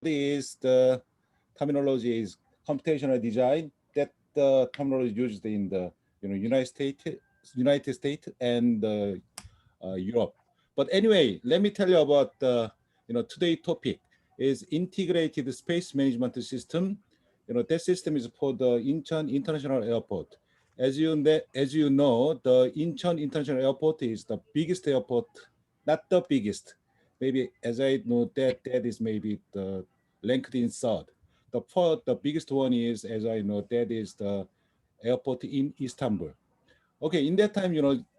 is the terminology is computational design. That the terminology used in the United States and Europe. But anyway, let me tell you about the today topic is integrated space management system. That system is for the Incheon International Airport. As you know, the Incheon International Airport is the biggest airport, not the biggest. Maybe as I know that is maybe the ranked in third. The biggest one is, as I know, that is the airport in Istanbul. Okay, in that time,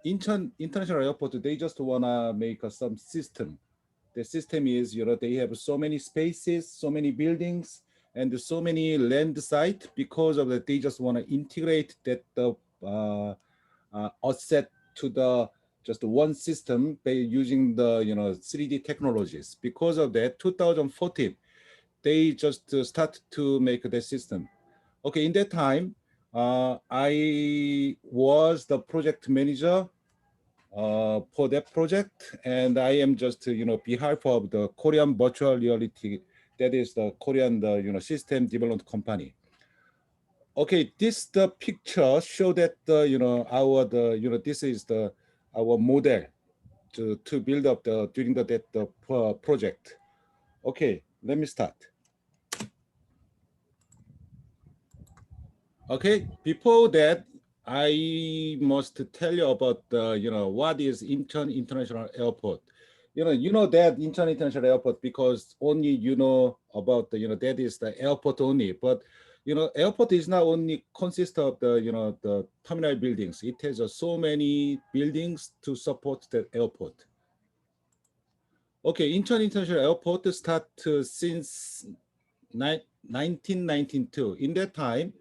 Incheon International Airport, they just wanna make some system. The system is, they have so many spaces, so many buildings, and so many land site. Because of that, they just wanna integrate that the asset to the just one system by using the 3D technologies. Because of that, 2014, they just start to make that system. Okay, in that time, I was the project manager for that project, and I am just behalf of the Korean virtual reality. That is the Korean system development company. Okay, this the picture show that the our this is the our model to build up the during the project. Okay, let me start. Okay, before that, I must tell you about the, what is Incheon International Airport. You know that Incheon International Airport because only you know about the, that is the airport only. But airport is not only consist of the, the terminal buildings. It has so many buildings to support the airport. Okay, Incheon International Airport start since 1992. In that time,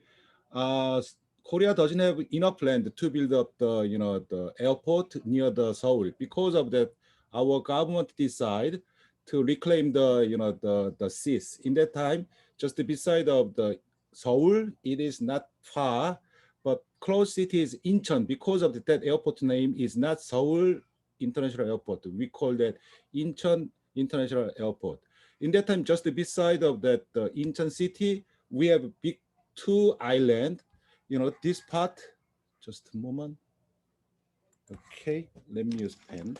uh, Korea doesn't have enough land to build up the the airport near the Seoul. Because of that, our government decide to reclaim the the seas. In that time, just beside of the Seoul, it is not far, but close city is Incheon. Because of that airport name is not Seoul International Airport. We call that Incheon International Airport. In that time, just beside of that Incheon city, we have big two island. This part, just a moment. Okay, let me use pen.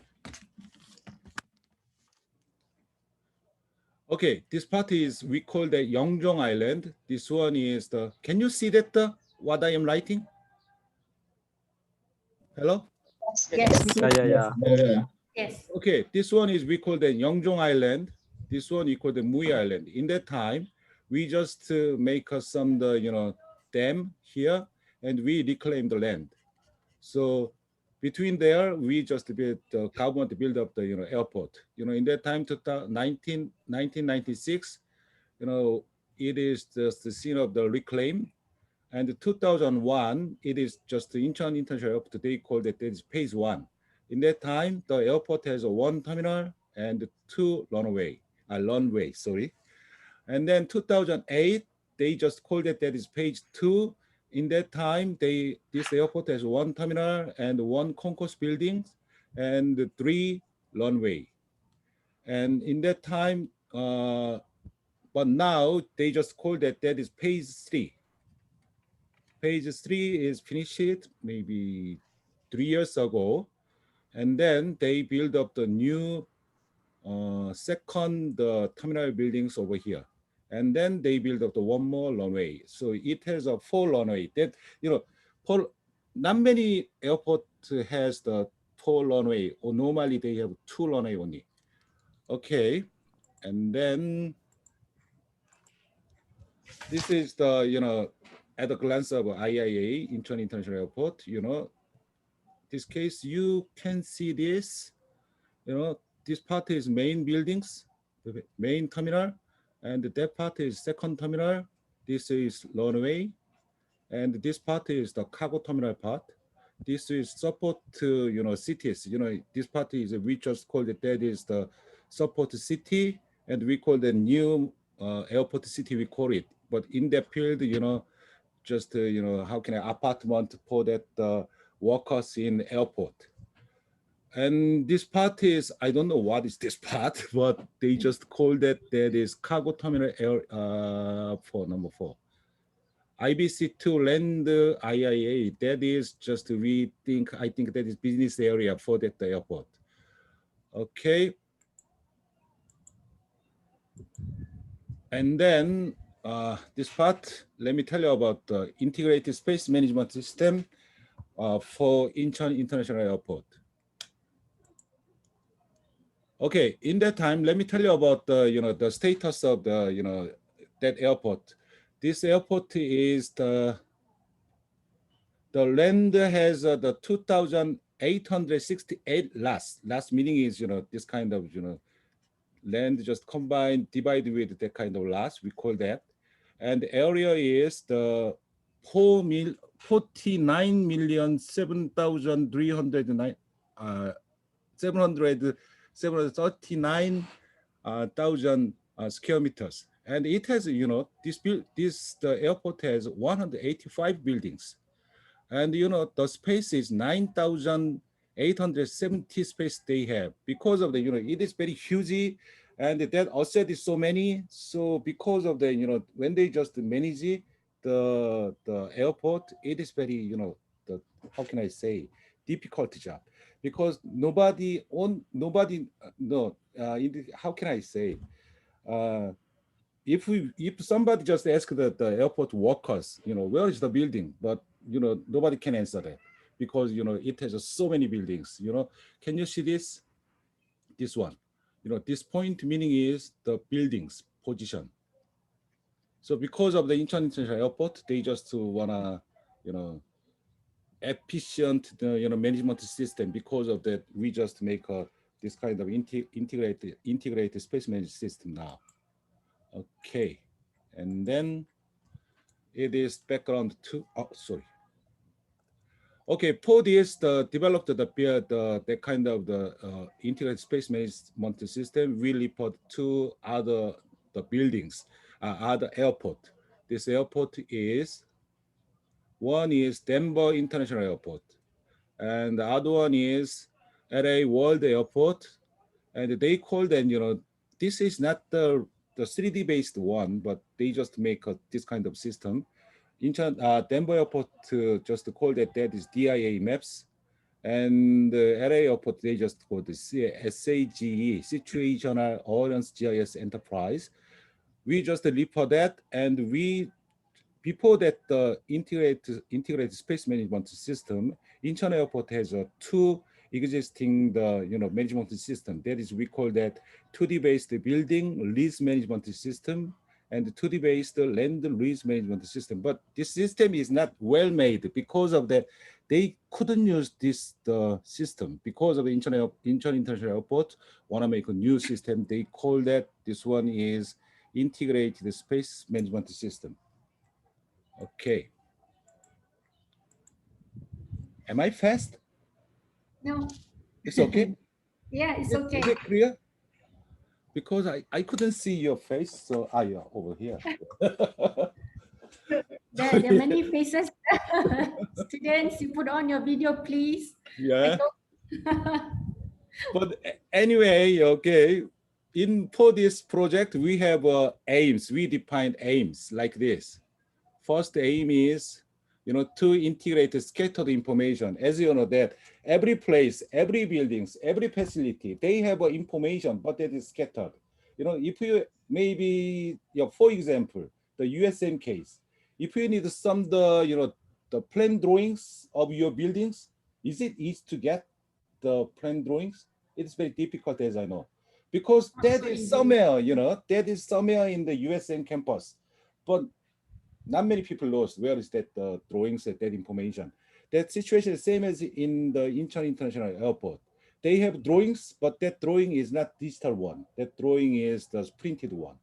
Okay, this part is, we call the Yeongjong Island. This one is the, can you see that what I am writing? Hello? Yes. Yeah. Yes. Okay, this one is, we call the Yeongjong Island. This one we call the Mui Island. In that time, we just make some the dam here, and we reclaim the land. So between there, we just build the government build up the airport. In that time, 1996, it is just the scene of the reclaim. And 2001, it is just the Incheon International Airport. They called it is phase one. In that time, the airport has one terminal and two runway, sorry. And then 2008, they just called it that is phase two. In that time, this airport has one terminal and one concourse building and three runway. And in that time, but now they just called that is phase three. Phase three is finished maybe 3 years ago. And then they build up the new second terminal buildings over here. And then they build up the one more runway. So it has a 4 runway. That, for not many airport has the 4 runway, or normally they have 2 runway only. Okay, and then this is the at a glance of IIA, Incheon International Airport. This case you can see this. This part is main buildings, the main terminal, and that part is second terminal. This is runway, and this part is the cargo terminal part. This is support to cities. This part is, we just call it, that is the support city, and we call the new airport city, we call it. But in that field, just how can I, apartment for that workers in airport. And this part is, I don't know what is this part, but they just call that is cargo terminal air for number 4. IBC2 land IIA, that is just, I think that is business area for that airport. Okay. And then this part, let me tell you about the integrated space management system for Incheon International Airport. Okay, in that time, let me tell you about the the status of the that airport. This airport is the land has the 2,868 lots. Last meaning is this kind of land just combined divided with that kind of lots. We call that, and the area is the 49,007,309 739,000 square meters, and it has the airport has 185 buildings, and the space is 9,870 space they have, because of the it is very huge, and that asset is so many. So because of the when they just manage the airport, it is very the, how can I say, difficult job, because nobody no how can I say, if somebody just ask the airport workers, where is the building, but nobody can answer that, because it has so many buildings. Can you see this one? This point meaning is the buildings position. So because of the Incheon International Airport, they just wanna efficient management system. Because of that, we just make this kind of integrated space management system now. Okay, and then it is background to, oh, sorry. Okay, for this, developed the kind of the integrated space management system. We report two other buildings, other airport. This airport is, one is Denver International Airport, and the other one is LA World Airport. And they call them, this is not the 3D based one, but they just make this kind of system. Denver Airport just call that is DIA maps, and LA Airport they just call the SAGE, Situational Awareness GIS Enterprise. We just report that, and we before that the integrated space management system, Incheon Airport has two existing management system. That is, we call that 2D based building lease management system and 2D based land lease management system. But this system is not well made. Because of that, they couldn't use this system. Because of the Incheon International Airport want to make a new system. They call that, this one is integrated space management system. Okay. Am I fast? No. It's okay? Yeah, it's okay. Is it clear? Because I couldn't see your face, so yeah, over here. There are many faces. Students, you put on your video, please. Yeah. But anyway, okay. For this project, we have aims. We defined aims like this. First aim is, to integrate scattered information. As you know that every place, every buildings, every facility, they have information, but that is scattered. If you maybe, for example, the USM case, if you need some the plan drawings of your buildings, is it easy to get the plan drawings? It's very difficult, as I know, because that is somewhere, that is somewhere in the USM campus, but not many people knows where is that drawings, that information. That situation is same as in the Incheon International Airport. They have drawings, but that drawing is not digital one. That drawing is the printed one.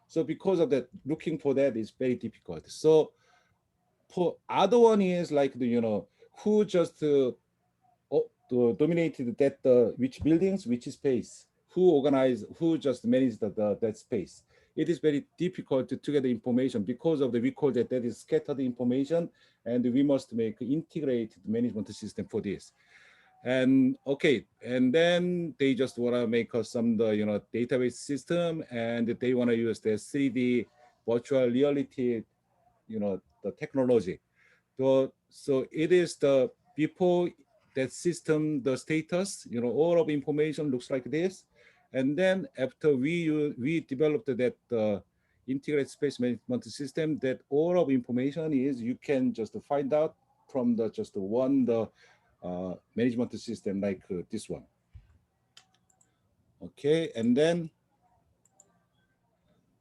So because of that, looking for that is very difficult. So for other one is like who just dominated that which buildings, which space, who organized, who just managed that space. It is very difficult to get the information because of the, we call that is scattered information, and we must make integrated management system for this. And okay, and then they just want to make some database system, and they want to use the 3D virtual reality the technology. So it is the before that system, the status, all of information looks like this. And then after we developed that integrated space management system, that all of information is you can just find out from the just one the management system like this one. Okay, and then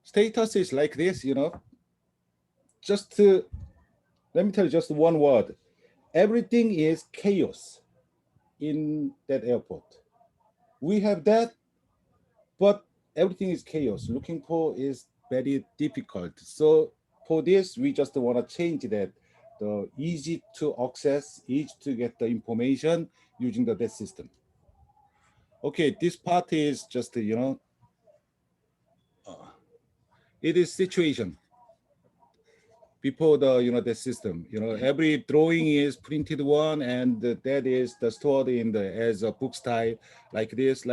status is like this, just to, let me tell you just one word. Everything is chaos in that airport. We have that, but everything is chaos. Looking for is very difficult. So for this, we just want to change that. The easy to access, easy to get the information using the that system. Okay, this part is just it is situation before the the system. Every drawing is printed one, and that is the stored in the as a book style, like this,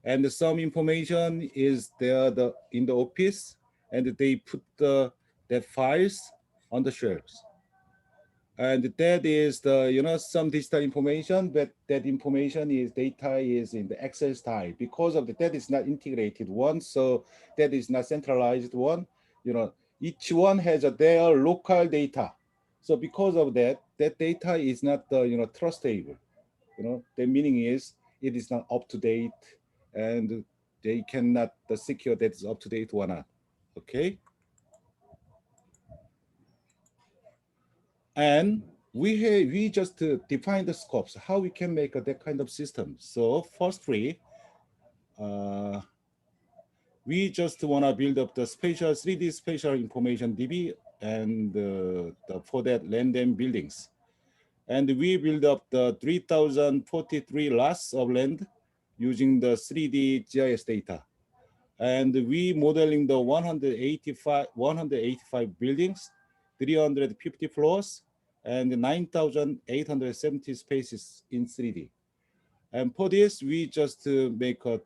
and some information is there in the office, and they put the files on the shelves. And that is the some digital information, but that information is data is in the Excel style, because of that is not integrated one, so that is not centralized one. Each one has their local data. So because of that, that data is not the trustable. The meaning is it is not up to date, and they cannot secure that is up to date or not. Okay. And we just define the scopes, how we can make that kind of system. So firstly, uh, we just want to build up the spatial 3D spatial information DB, and for that land and buildings. And we build up the 3,043 lots of land using the 3D GIS data. And we modeling the 185 buildings, 350 floors, and 9,870 spaces in 3D. And for this, we just make a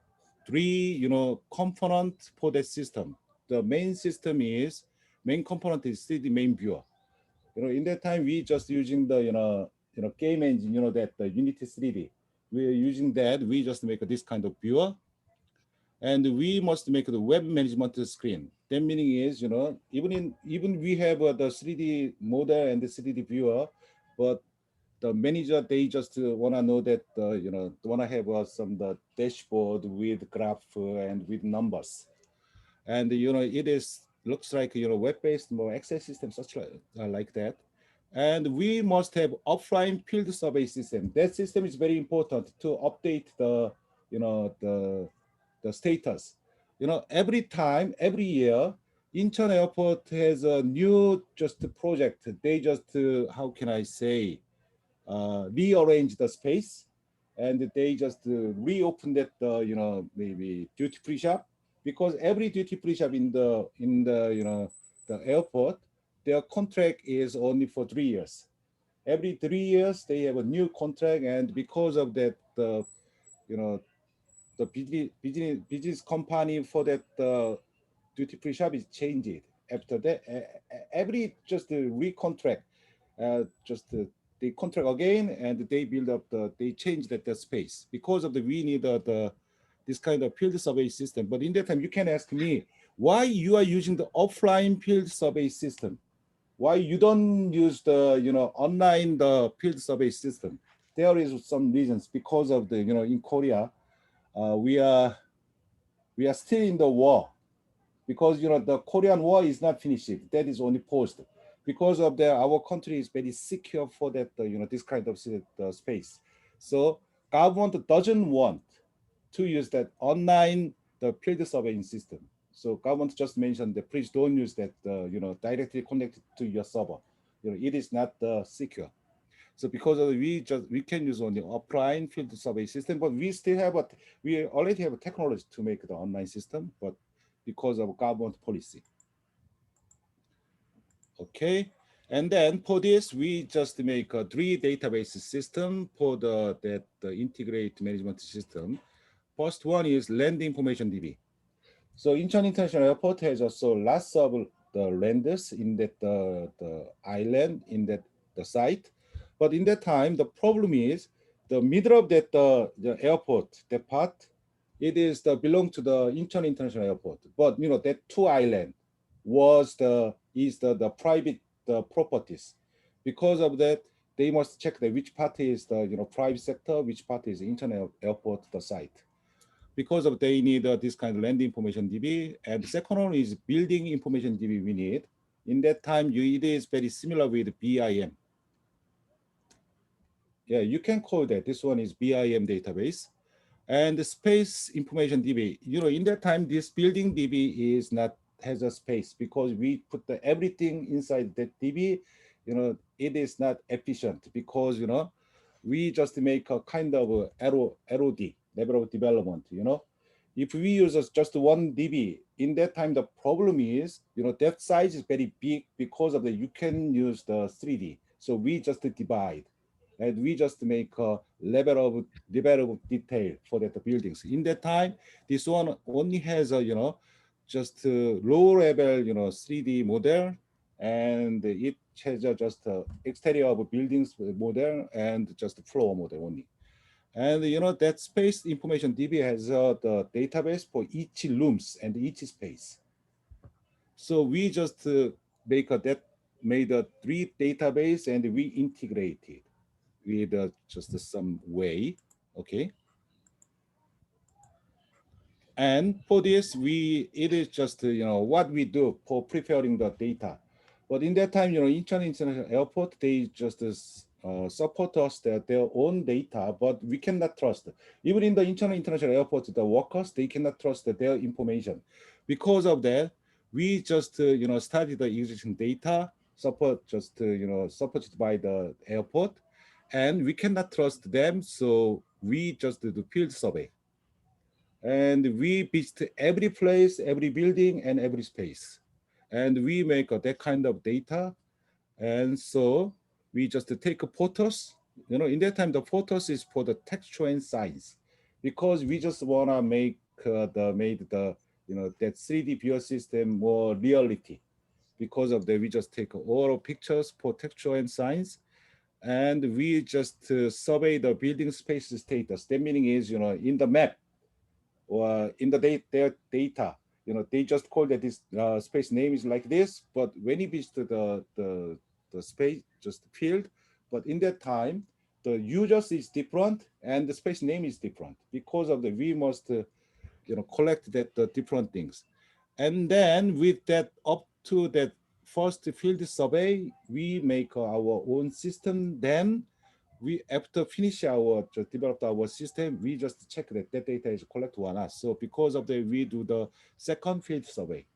three, component for that system. The main system is, main component is 3D main viewer. In that time, we just using the, game engine, that the Unity 3D. We're using that, we just make this kind of viewer. And we must make the web management screen. That meaning is, even we have the 3D model and the 3D viewer, but the manager, they just want to know that want to have some the dashboard with graph and with numbers. And it is looks like web-based more access system such like that. And we must have offline field survey system. That system is very important to update the the status. Every time, every year, Incheon Airport has a new just project. They just how can I say, rearrange the space, and they just reopen that maybe duty free shop, because every duty free shop in the the airport, their contract is only for 3 years. Every 3 years they have a new contract, and because of that you know the business company for that duty free shop is changed. After that, every just recontract, just they contract again, and they build up they change the space, because of the we need this kind of field survey system. But in that time, you can ask me why you are using the offline field survey system, why you don't use the online the field survey system. There is some reasons, because of the in Korea, we are still in the war, because the Korean War is not finished. That is only paused, because of the our country is very secure for that this kind of space. So government doesn't want to use that online the field surveying system. So government just mentioned that please don't use that directly connected to your server. It is not secure. So because of we can use only offline field survey system, but we already have a technology to make the online system, but because of government policy. Okay, And then for this, we just make a 3 database system for the integrate management system. First one is land information DB. So Incheon International Airport has also lots of the landers in that the island in that the site, but in that time the problem is the middle of that the airport, that part, it is the belong to the Incheon International Airport, but you know that two island was the private properties. Because of that, they must check that which part is the private sector, which part is Incheon Airport the site, because of they need this kind of land information DB. And the second one is building information DB we need. In that time, it is very similar with BIM. Yeah, you can call that. This one is BIM database. And the space information DB, in that time, this building DB is not has a space because we put everything inside that DB. It is not efficient because we just make a kind of ROD, level of development. If we use just one DB, in that time the problem is that size is very big because of the you can use the 3D. So we just divide and we just make a level of detail for that buildings. In that time, this one only has a just a low level 3D model, and it has just exterior of buildings model and just floor model only. And that space information DB has the database for each rooms and each space. So we just made a 3 database and we integrated with just some way, okay. And for this, it is just what we do for preparing the data. But in that time, Incheon International Airport, they just support us their own data, but we cannot trust. Even in the Incheon International Airport, the workers, they cannot trust their information. Because of that, we just study the existing data, supported by the airport, and we cannot trust them, so we just do field survey. And we visit every place, every building, and every space. And we make that kind of data. And so we just take photos. In that time, the photos is for the texture and size, because we just wanna made the that 3D viewer system more reality. Because of that, we just take all pictures for texture and size, and we just survey the building space status. That meaning is, in the map, or in their data, they just call that this space name is like this, but when you visit the space just field, but in that time the users is different and the space name is different, because of the we must collect that the different things. And then with that, up to that first field survey, we make our own system. Then we, after finish our just developed our system, we just check that that data is correct or not. So because of that, we do the second field survey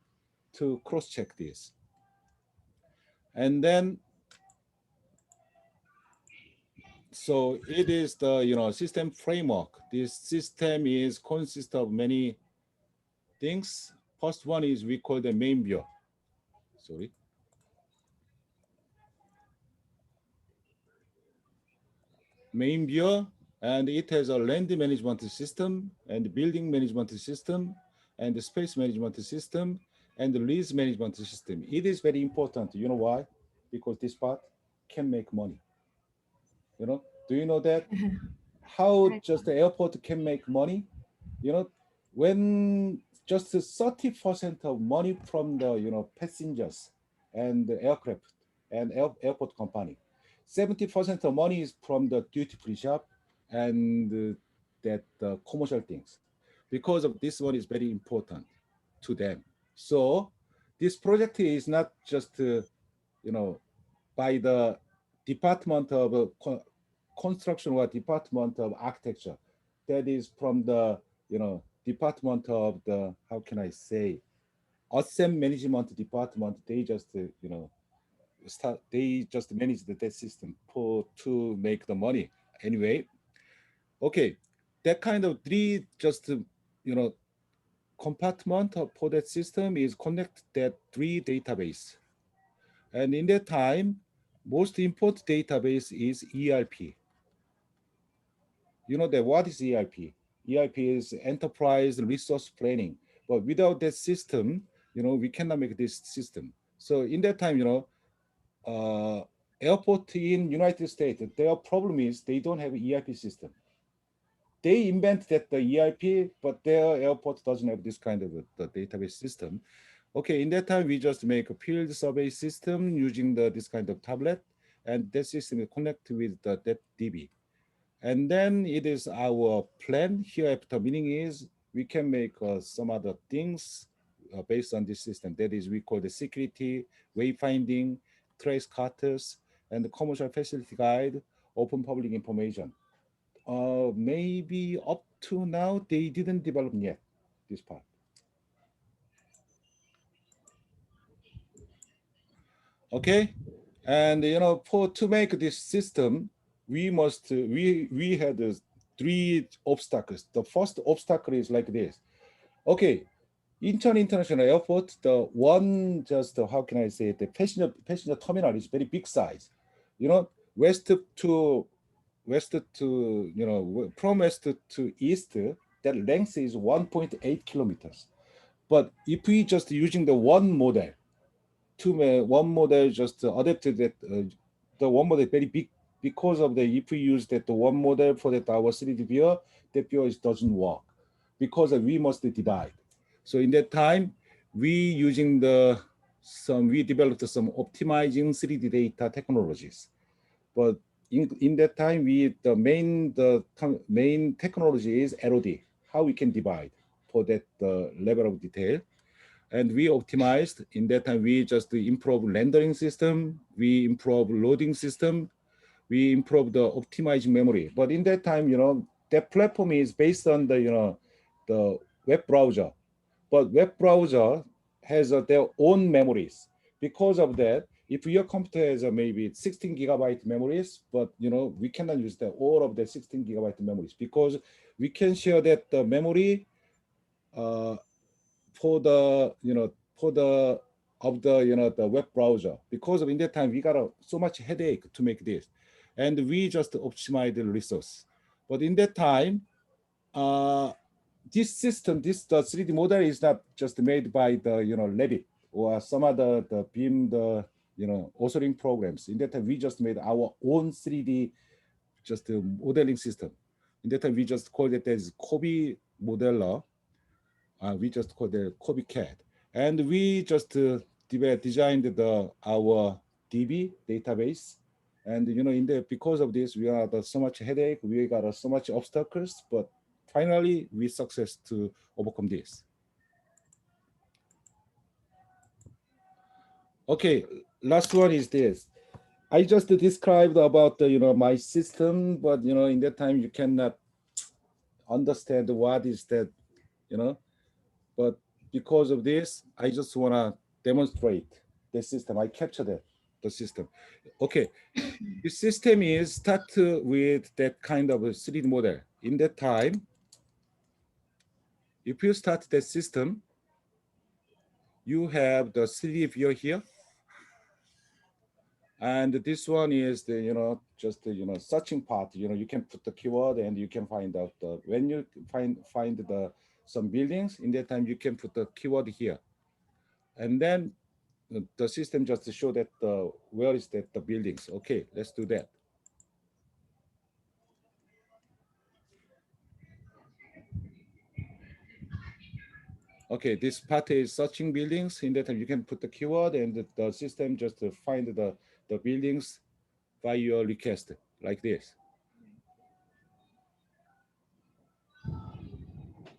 to cross check this. And then so it is the system framework. This system is consists of many things. First one is we call the main view. Sorry. Main view, and it has a land management system and building management system and the space management system and the lease management system. It is very important. You know why? Because this part can make money. Do you know that? How Right. just the airport can make money? You know, when just 30% of money from the passengers and the aircraft and airport company, 70% of money is from the duty free shop and that commercial things. Because of this one is very important to them. So this project is not just you know by the Department of Construction or Department of Architecture. That is from the Department of the, how can I say, asset management department. They just they just manage the debt system for to make the money. Anyway, okay, that kind of three just compartment for that system is connect that 3 database. And in that time, most important database is ERP. You know that what is ERP? ERP is enterprise resource planning. But without that system, we cannot make this system. So in that time, uh, airport in United States, their problem is they don't have ERP system. They invent that the ERP, but their airport doesn't have this kind of the database system. Okay, in that time, we just make a field survey system using this kind of tablet, and that system will connect with that DB. And then it is our plan here after meaning is we can make some other things based on this system. That is, we call the security, wayfinding, trace cutters, and the commercial facility guide, open public information. Maybe up to now, they didn't develop yet this part. Okay, and for to make this system, we had three obstacles. The first obstacle is like this. Okay, Incheon International Airport, the one just how can I say it, the passenger terminal is very big size. You know, west to from west to east, that length is 1.8 kilometers. But if we just using the one model just adapted that the one model very big because of the if we use that the one model for that our 3D viewer, that viewer doesn't work because we must divide. So in that time, we developed some optimizing 3D data technologies. But in that time, the main technology is LOD, how we can divide for that level of detail. And we optimized. In that time, we just improve rendering system, we improve loading system, we improve the optimizing memory. But in that time, that platform is based on the web browser. But web browser has their own memories. Because of that, if your computer has maybe 16 gigabyte memories, but we cannot use all of the 16 gigabyte memories because we can share that the memory uh, for the for the of the the web browser. Because of in that time we got so much headache to make this, and we just optimize the resource. But in that time, uh, this system, the 3D model is not just made by the Revit or some other the BIM authoring programs. In that time we just made our own 3D just modeling system. In that time we just called it as Kobe modeler. We just call the CopyCat, and we just designed our DB database, and in the because of this we got so much headache, we got so much obstacles, but finally we success to overcome this. Okay, last one is this. I just described about the my system, but in that time you cannot understand what is that, you know but because of this, I just want to demonstrate the system. I captured it, the system. Okay, the system is start with that kind of a 3D model. In that time, if you start the system, you have the 3D viewer here. And this one is the, just the, searching part. You can put the keyword and you can find out when you find some buildings. In that time, you can put the keyword here. And then the system just to show that where is that the buildings. Okay, let's do that. Okay, this part is searching buildings. In that time, you can put the keyword and the system just to find the buildings by your request, like this.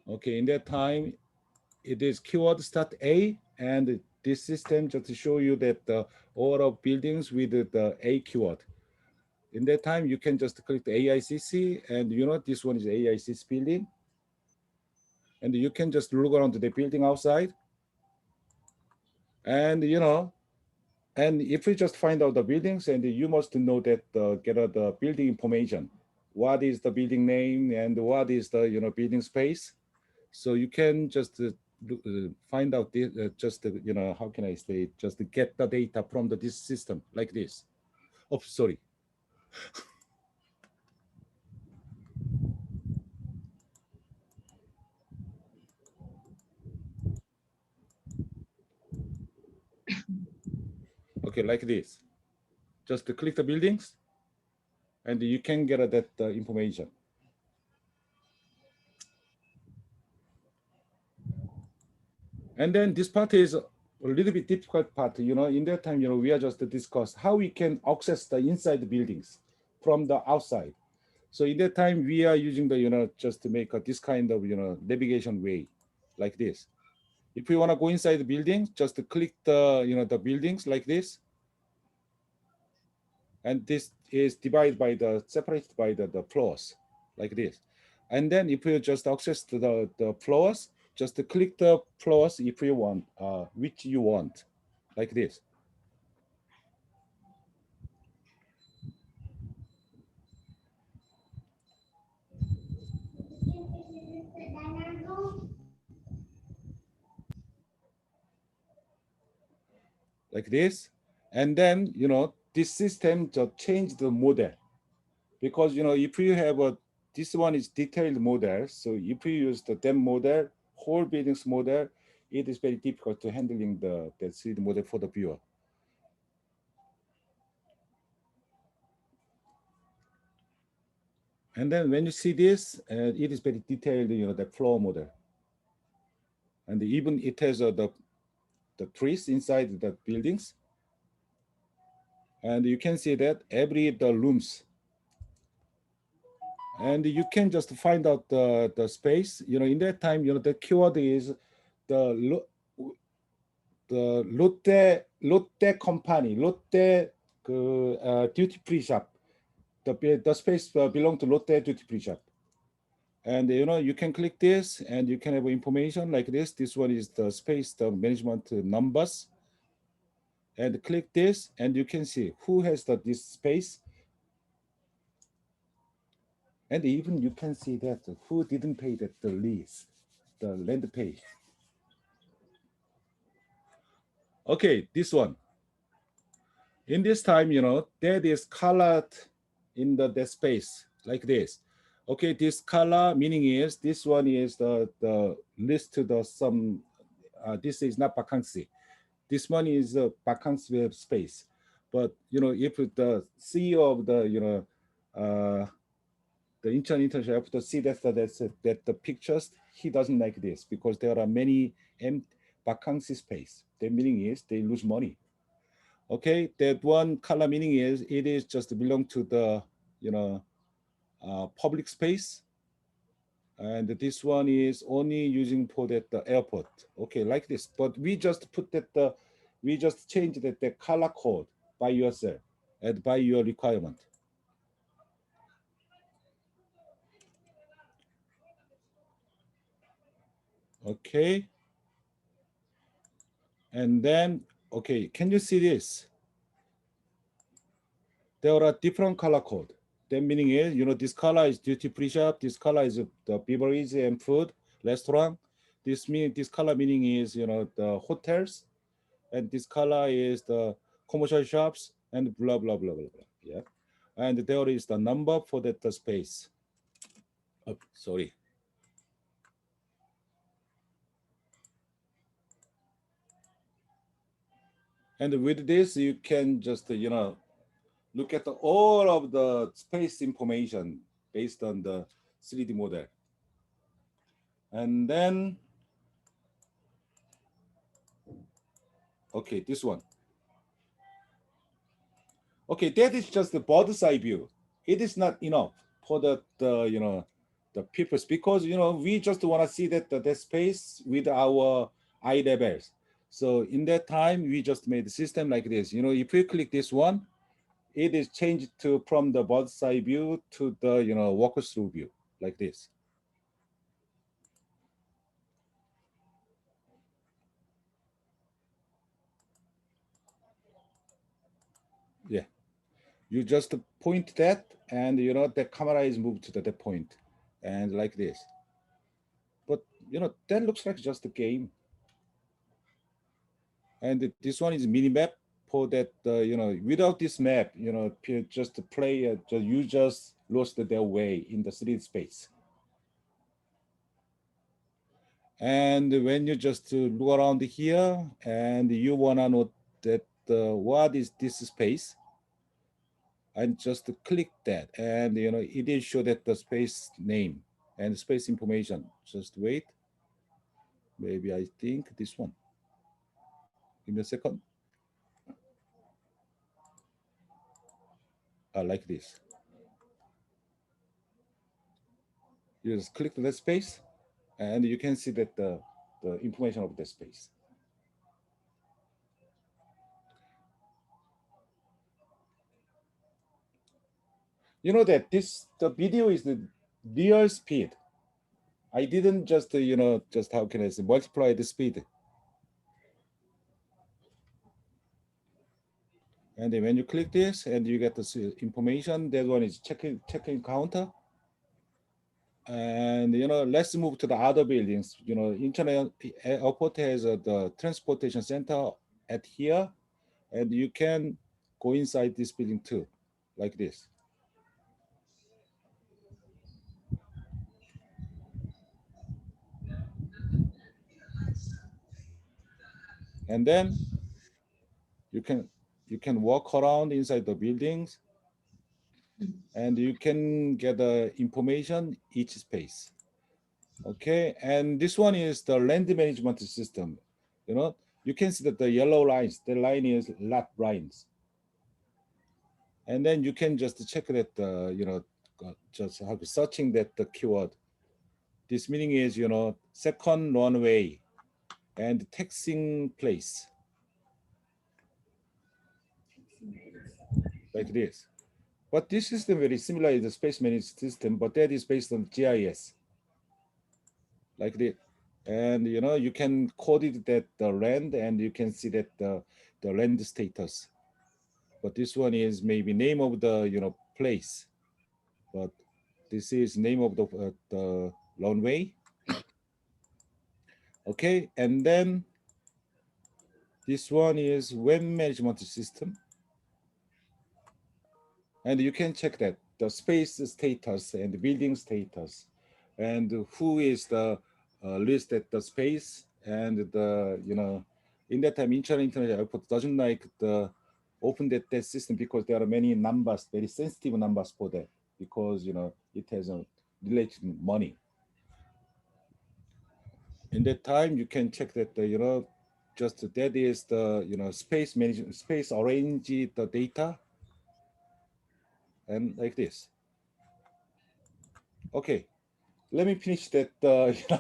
Okay, in that time, it is keyword start A, and this system just to show you that all of buildings with the A keyword. In that time, you can just click the AICC, and this one is AICC building. And you can just look around the building outside. And and if you just find out the buildings, and you must know that get the building information, what is the building name and what is the building space, so you can just find out just how can I say it? Just to get the data from this system like this. Oh, sorry. Okay, like this. Just click the buildings, and you can get that information. And then this part is a little bit difficult part. In that time, we are just discuss how we can access the inside the buildings from the outside. So in that time, we are using the, just to make this kind of, navigation way like this. If we want to go inside the building, just click the buildings like this. And this is divided by separated by the floors like this. And then if you just access to the floors, just click the floors if you want, which you want, like this. Like this. And then, this system just changed the model because, if you have this one is detailed model. So if you use the DEM model, whole buildings model, it is very difficult to handling the 3D model for the viewer. And then when you see this, it is very detailed, the floor model. And even it has the trees inside the buildings. And you can see that the rooms. And you can just find out the space. In that time, the keyword is the Lotte company, Lotte duty free shop. The space belong to Lotte duty free shop. And you can click this and you can have information like this. This one is the space, the management numbers. And click this and you can see who has this space. And even you can see that who didn't pay the lease, the land pay. Okay, this one. In this time, that is colored in the space like this. Okay, this color meaning is this one is the list to the some. This is not vacancy. This one is a vacancy space. But if the CEO of the internship have to see that the pictures, he doesn't like this because there are many vacancy space. The meaning is they lose money. Okay, that one color meaning is it is just belong to the public space, and this one is only using for the airport. Okay, like this. But we just put we just change the color code by yourself and by your requirement. Okay, and then okay, can you see this? There are different color code. That meaning is, this color is duty free shop. This color is the beverage and food restaurant. This color meaning is, the hotels, and this color is the commercial shops and blah blah blah blah blah. Yeah, and there is the number for that the space. Oh, sorry. And with this, you can just look at all of the space information based on the 3D model. And then, okay, this one. Okay, that is just the bird's eye view. It is not enough for the peoples because we just want to see that space with our eye levels. So in that time, we just made the system like this. If we click this one, it is changed to from the bird's eye view to the walk through view like this. Yeah, you just point that, and the camera is moved to the point, and like this. But that looks like just a game. And this one is mini map. for that, without this map, just to play, you just lost their way in the 3D space. And when you just look around here and you wanna know that what is this space, and just click that, and it will show that the space name and space information. Just wait. Maybe I think this one. Give me a second. Like this. You just click that space, and you can see that the information of the space. You know that the video is the real speed. I didn't just just how can I say, multiply the speed. And then when you click this and you get the information, that one is checking counter. And let's move to the other buildings. Incheon Airport has the transportation center at here, and you can go inside this building too, like this. And then you can walk around inside the buildings, and you can get the information each space. Okay, and this one is the land management system. You can see that the yellow lines, the line is lot lines. And then you can just check that, just have searching that the keyword. This meaning is, second runway and taxiing place. Like this. But this system very similar to the space management system, but that is based on GIS. Like this. And you can code it that the land, and you can see that the land status. But this one is maybe name of the place. But this is name of the runway. Okay, and then this one is web management system. And you can check that the space status and the building status, and who is the list at the space, and the in that time Incheon International Airport doesn't like the open that system, because there are many numbers, very sensitive numbers for that, because it has a related money. In that time you can check that just that is the space management, space arrange the data, and like this. Okay, let me finish that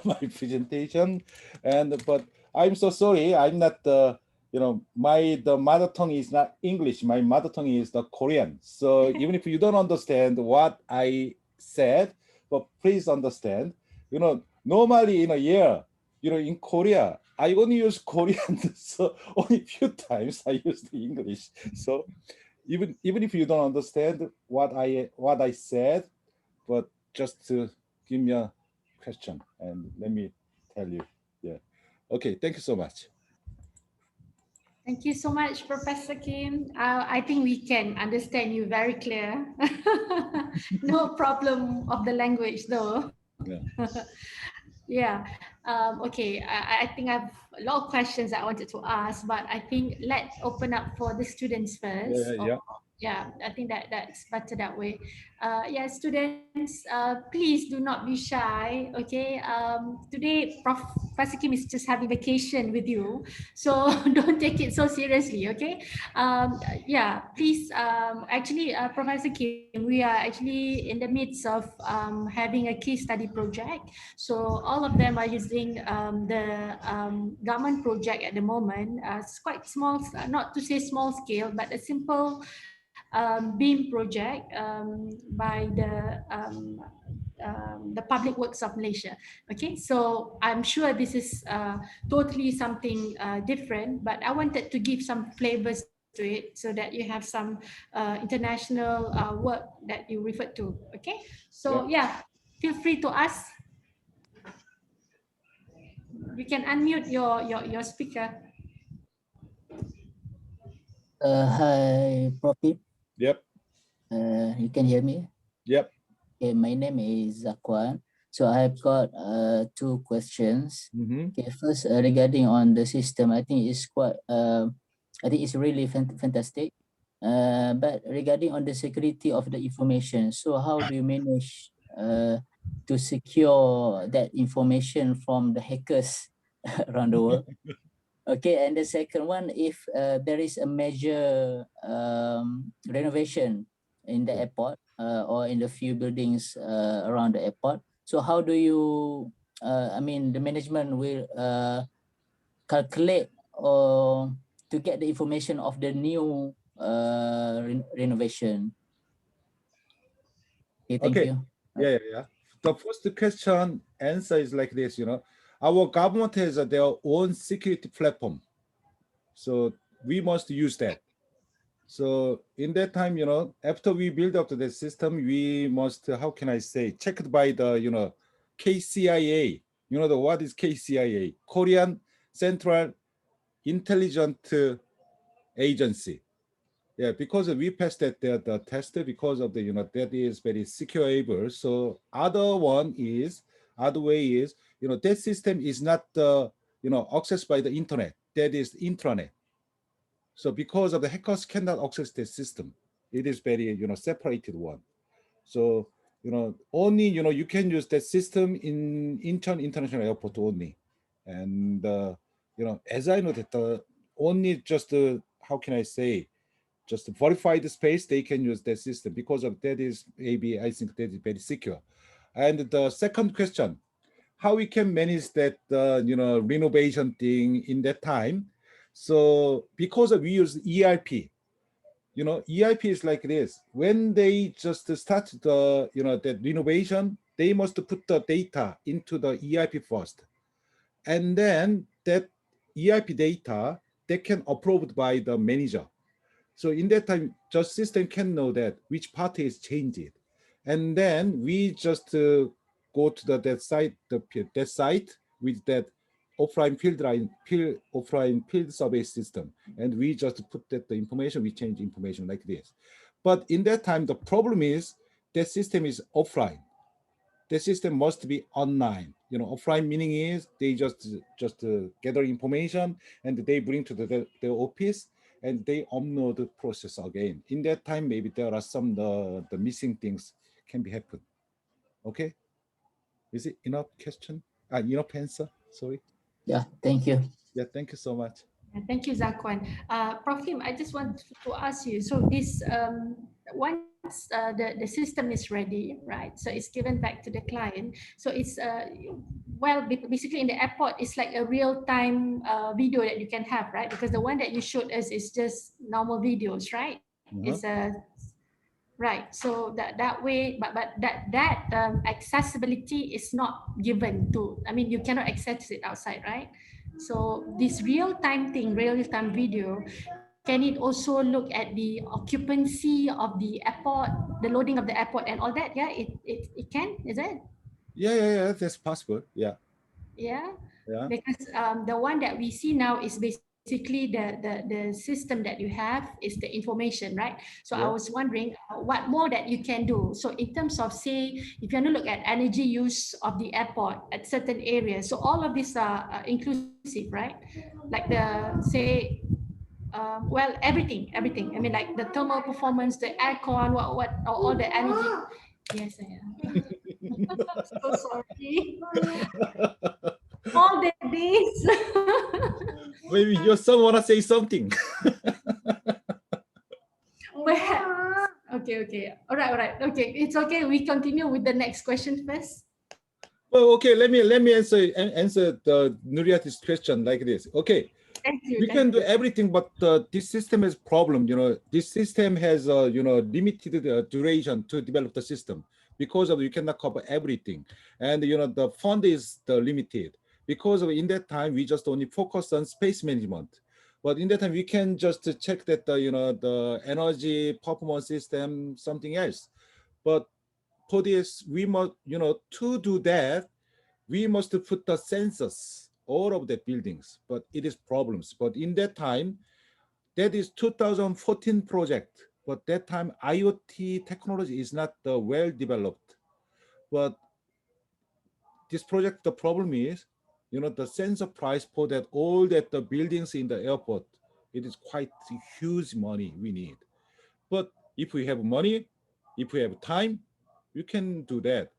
my presentation. But I'm so sorry, I'm not the the mother tongue is not English. My mother tongue is the Korean. So even if you don't understand what I said, but please understand, normally in a year, in Korea, I only use Korean, so only few times I use the English. So even if you don't understand what I said, but just to give me a question and let me tell you. Yeah. Okay. Thank you so much. Thank you so much, Professor Kim. I think we can understand you very clear. No problem of the language though. Yeah. Yeah. Okay. I think I have a lot of questions I wanted to ask, but I think let's open up for the students first. Yeah. Yeah, I think that's better that way. Yeah, students, please do not be shy. Okay. Today, Professor Kim is just having vacation with you, so don't take it so seriously. Okay. Yeah, please. Actually, Professor Kim, we are actually in the midst of having a case study project. So all of them are using the government project at the moment. It's quite small, not to say small scale, but a simple BEAM project by the Public Works of Malaysia. Okay, so I'm sure this is totally something different, but I wanted to give some flavors to it so that you have some international work that you referred to. Okay, so yeah, feel free to ask. You can unmute your speaker. Hi, Prof Kim. Yep. You can hear me? Yep. Okay, my name is Zakwan. So I've got two questions. Mm-hmm. Okay, first regarding on the system, I think it's really fantastic. But regarding on the security of the information, so how do you manage to secure that information from the hackers around the world? Okay, and the second one, if there is a major renovation in the airport or in the few buildings around the airport, so how do you, I mean, the management will calculate or to get the information of the new renovation? Okay, thank Okay. you. Yeah, yeah, yeah. The first question answer is like this, our government has their own security platform. So we must use that. So in that time, after we build up the system, we must, how can I say, checked by the, KCIA. What is KCIA? Korean Central Intelligence Agency. Yeah, because we passed the test because of the, that is very secureable. So other way is, that system is not, accessed by the internet. That is intranet. So because of the hackers cannot access the system, it is very separated one. So only you can use that system in Incheon International Airport only, and as I know that only just how can I say just verified space they can use that system because of that is maybe I think that is very secure. And the second question, how we can manage that renovation thing in that time. So because we use EIP, EIP is like this. When they just start the that renovation, they must put the data into the EIP first, and then that EIP data they can approved by the manager. So in that time, just system can know that which party is changed, and then we just go to that site, that site with that offline field survey system, and we just put that the information, we change information like this. But in that time, the problem is that system is offline. The system must be online. Offline meaning is they just gather information and they bring to the office and they upload the process again. In that time, maybe there are some the missing things can be happen. Okay, is it enough question? Enough answer. Sorry. Yeah, thank you. Yeah, thank you so much. Thank you, Zakwan. Prof Kim, I just want to ask you. So this once the system is ready, right? So it's given back to the client. So it's well, basically in the airport, it's like a real time video that you can have, right? Because the one that you showed us is just normal videos, right? It's Uh-huh. a right. So that way, but that accessibility is not given to. I mean, you cannot access it outside, right? So this real time thing, real time video, can it also look at the occupancy of the airport, the loading of the airport, and all that? Yeah, it can. Is it? Yeah, yeah, yeah. That's possible. Yeah, Yeah, yeah, because the one that we see now is basically the system that you have is the information, right? So I was yeah, wondering what more that you can do. So in terms of, say, if you want to look at energy use of the airport at certain areas, so all of these are inclusive, right? Like the, say, well, everything. I mean, like the thermal performance, the aircon, what all the energy. Yes, I am. So sorry. All the days. maybe your son wanna say something. Well, okay. All right. Okay, it's okay. We continue with the next question first. Well, okay. Let me answer the Nuriati's question like this. Okay, Thank you. we Thank can do you. everything, but this system has problem. This system has limited duration to develop the system because of you cannot cover everything, and the fund is the limited because of in that time we just only focus on space management. But in that time we can just check that the energy performance system something else. But for this we must to do that we must put the sensors all of the buildings, but it is problems. But in that time, that is 2014 project, but that time IoT technology is not well developed. But this project, the problem is, the sensor price for that all that the buildings in the airport, it is quite huge money we need. But if we have money, if we have time, you can do that.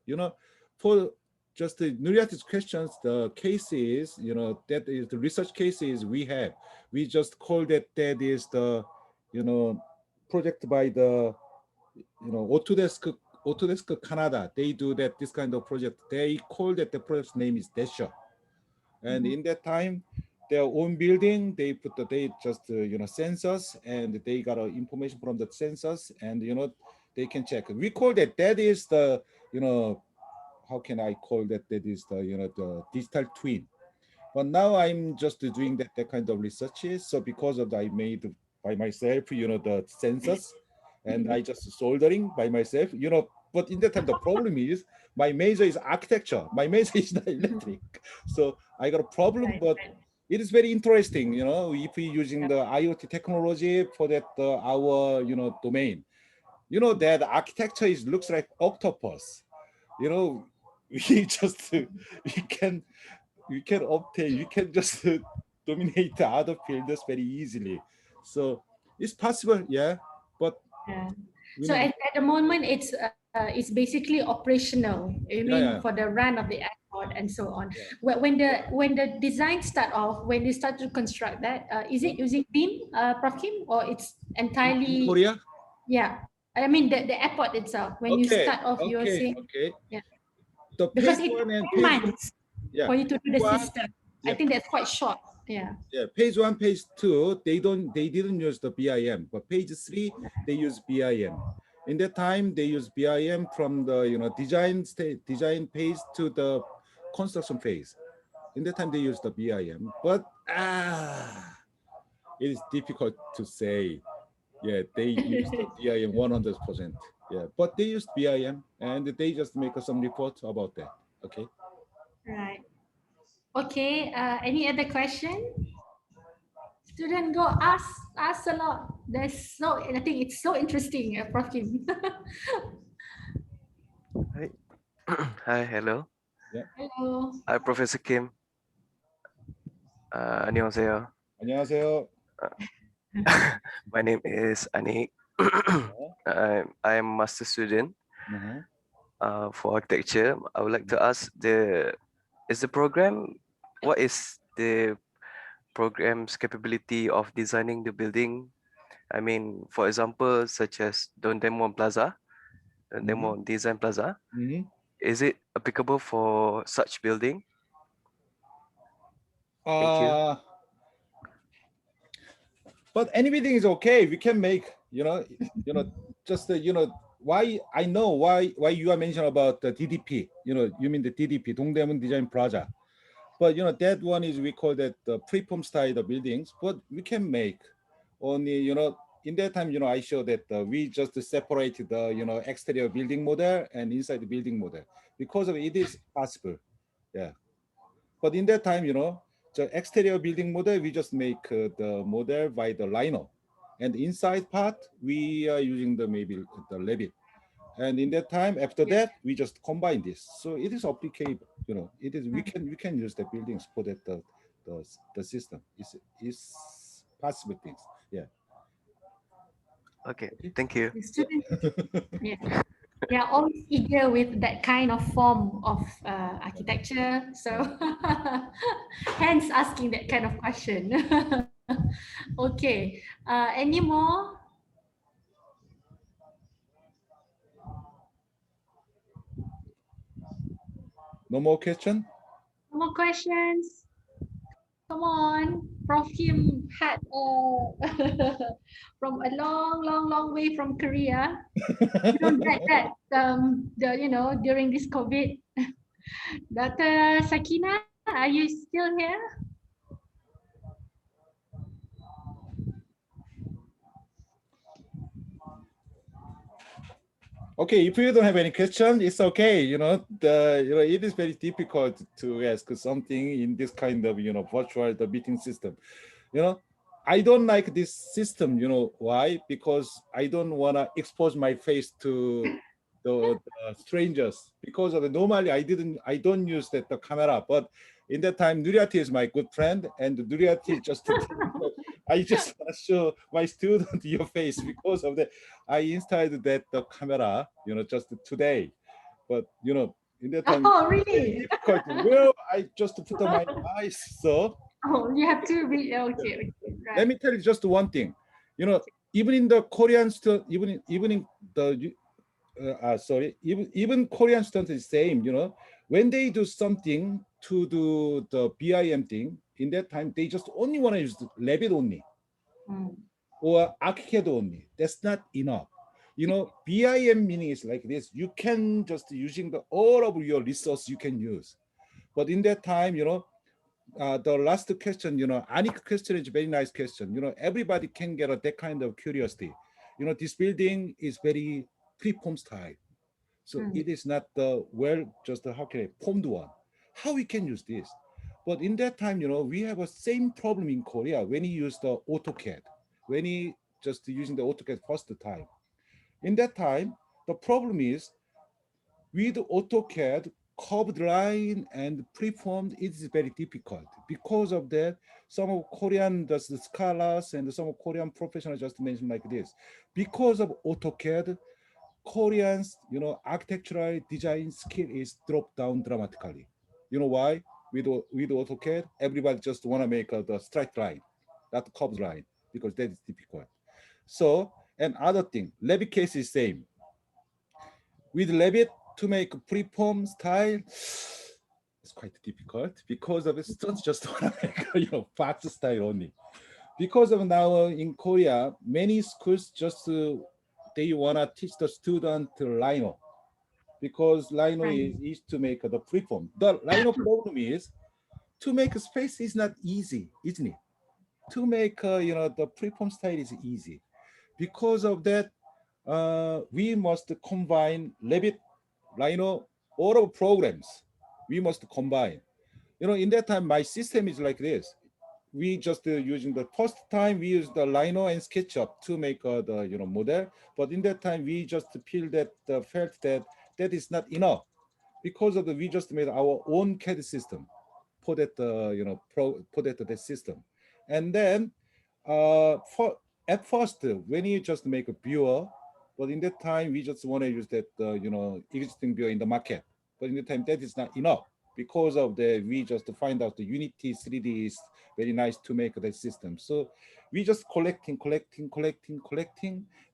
For just the Nuriati's questions, the cases, that is the research cases we have. We just call that is the, project by the, Autodesk Canada. They do that this kind of project. They call that the project's name is Dasher. And in that time, their own building, they put they just sensors, and they got information from the sensors, and they can check. We call that is the how can I call that is the the digital twin. But now I'm just doing that kind of researches. So because of that, I made by myself, the sensors, and I just soldering by myself, But in that time, the problem is my major is architecture. My major is not electric. So I got a problem, but it is very interesting, if we using the IoT technology for that our domain. That architecture is looks like octopus. We just we can obtain, you can just dominate the other fields very easily. So it's possible, yeah. But Yeah. So at the moment, it's basically operational. I mean, for the run of the airport and so on. Yeah. When the design start off, when they start to construct that, is it using BIM, Prof Kim, or it's entirely in Korea? Yeah, I mean the airport itself. When you start off, you're saying yeah, The because page it one and takes 10 page months yeah for you to do the one, system. I think that's quite short. Yeah. Yeah, page 1, page 2, they didn't use the BIM, but page 3 they use BIM. In that time, they use BIM from the design phase to the construction phase. In that time, they use the BIM, but it is difficult to say. Yeah, they use the BIM 100%. Yeah, but they use BIM, and they just make some report about that. Okay. Right. Okay. Any other question? Student, go ask a lot. I think it's so interesting, Prof Kim. Hi. Hi, hello. Yeah. Hello. Hi, Professor Kim. 안녕하세요. 안녕하세요. My name is Anik. I'm master student for architecture. I would like to ask what is the program's capability of designing the building? I mean, for example, such as Demo Plaza, Demo Design Plaza. Is it applicable for such building? Thank you. But any building is okay. We can make, just why I know why you are mentioning about the DDP. You mean the DDP, Dongdaemun Design Plaza. But that one is, we call that the preform style of buildings. But we can make only, in that time, I show that we just separate the exterior building model and inside the building model, because of it is possible. Yeah. But in that time, the exterior building model, we just make the model by the liner, and inside part we are using maybe the Revit. And in that time, after that, we just combine this. So it is applicable. It is we can use the buildings for that the system. It's possible things. Yeah. Okay. Thank you. The student, yeah. They are always eager with that kind of form of architecture. So hence asking that kind of question. Okay. Any more? No more question? No more questions? Come on. Prof Kim had from a long way from Korea. You don't get that during this COVID. Dr. Sakina, are you still here? Okay, if you don't have any question, it's okay. It is very difficult to ask something in this kind of virtual meeting system. I don't like this system. You know why? Because I don't want to expose my face to the strangers. Because of the, normally I don't use the camera, but in that time Nuriati is my good friend, and Nuriati just I just want to show my student your face because of the I installed that the camera, you know, just today. But you know, in that time Oh, it's very really? difficult. Well, I just put on my eyes, so. Oh, you have to be okay. Okay, Let right. me tell you just one thing. You know, even in the Korean student, even in the sorry, even Korean students is same. You know, when they do something to do the BIM thing, in that time they just only want to use Revit only Mm. or ArchiCAD only. That's not enough. You know, BIM meaning is like this. You can just using the all of your resource you can use. But in that time, you know, the last question, you know, Anik question is very nice question. You know, everybody can get that kind of curiosity. You know, this building is very pre-form style. So Mm. it is not the well, just the, how can I, formed one. How we can use this? But in that time, you know, we have a same problem in Korea when you use the AutoCAD, when you just using the AutoCAD first time. In that time, the problem is with AutoCAD, curved line and preformed is very difficult. Because of that, some of Korean the scholars and some of Korean professionals just mentioned like this. Because of AutoCAD, Koreans, you know, architectural design skill is dropped down dramatically. You know why? With AutoCAD, everybody just want to make the straight line, not curved line, because that is difficult. So, and other thing, Revit case is same. With Revit to make preform style, it's quite difficult because of students just want to make fast style only. Because of now in Korea, many schools just they wanna teach the student Lino because Lino Right. is to make the preform. The Lino problem is to make a space is not easy, isn't it? To make the preform style is easy. Because of that, we must combine Revit, Rhino, all of programs. We must combine. You know, in that time, my system is like this. We just using the first time we use the Rhino and SketchUp to make the model. But in that time, we just feel that felt that that is not enough because of the we just made our own CAD system for that for that system, and then for at first when you just make a viewer, but in that time we just want to use that existing viewer in the market, but in the time that is not enough because of the we just find out the Unity 3D is very nice to make that system. So we just collecting,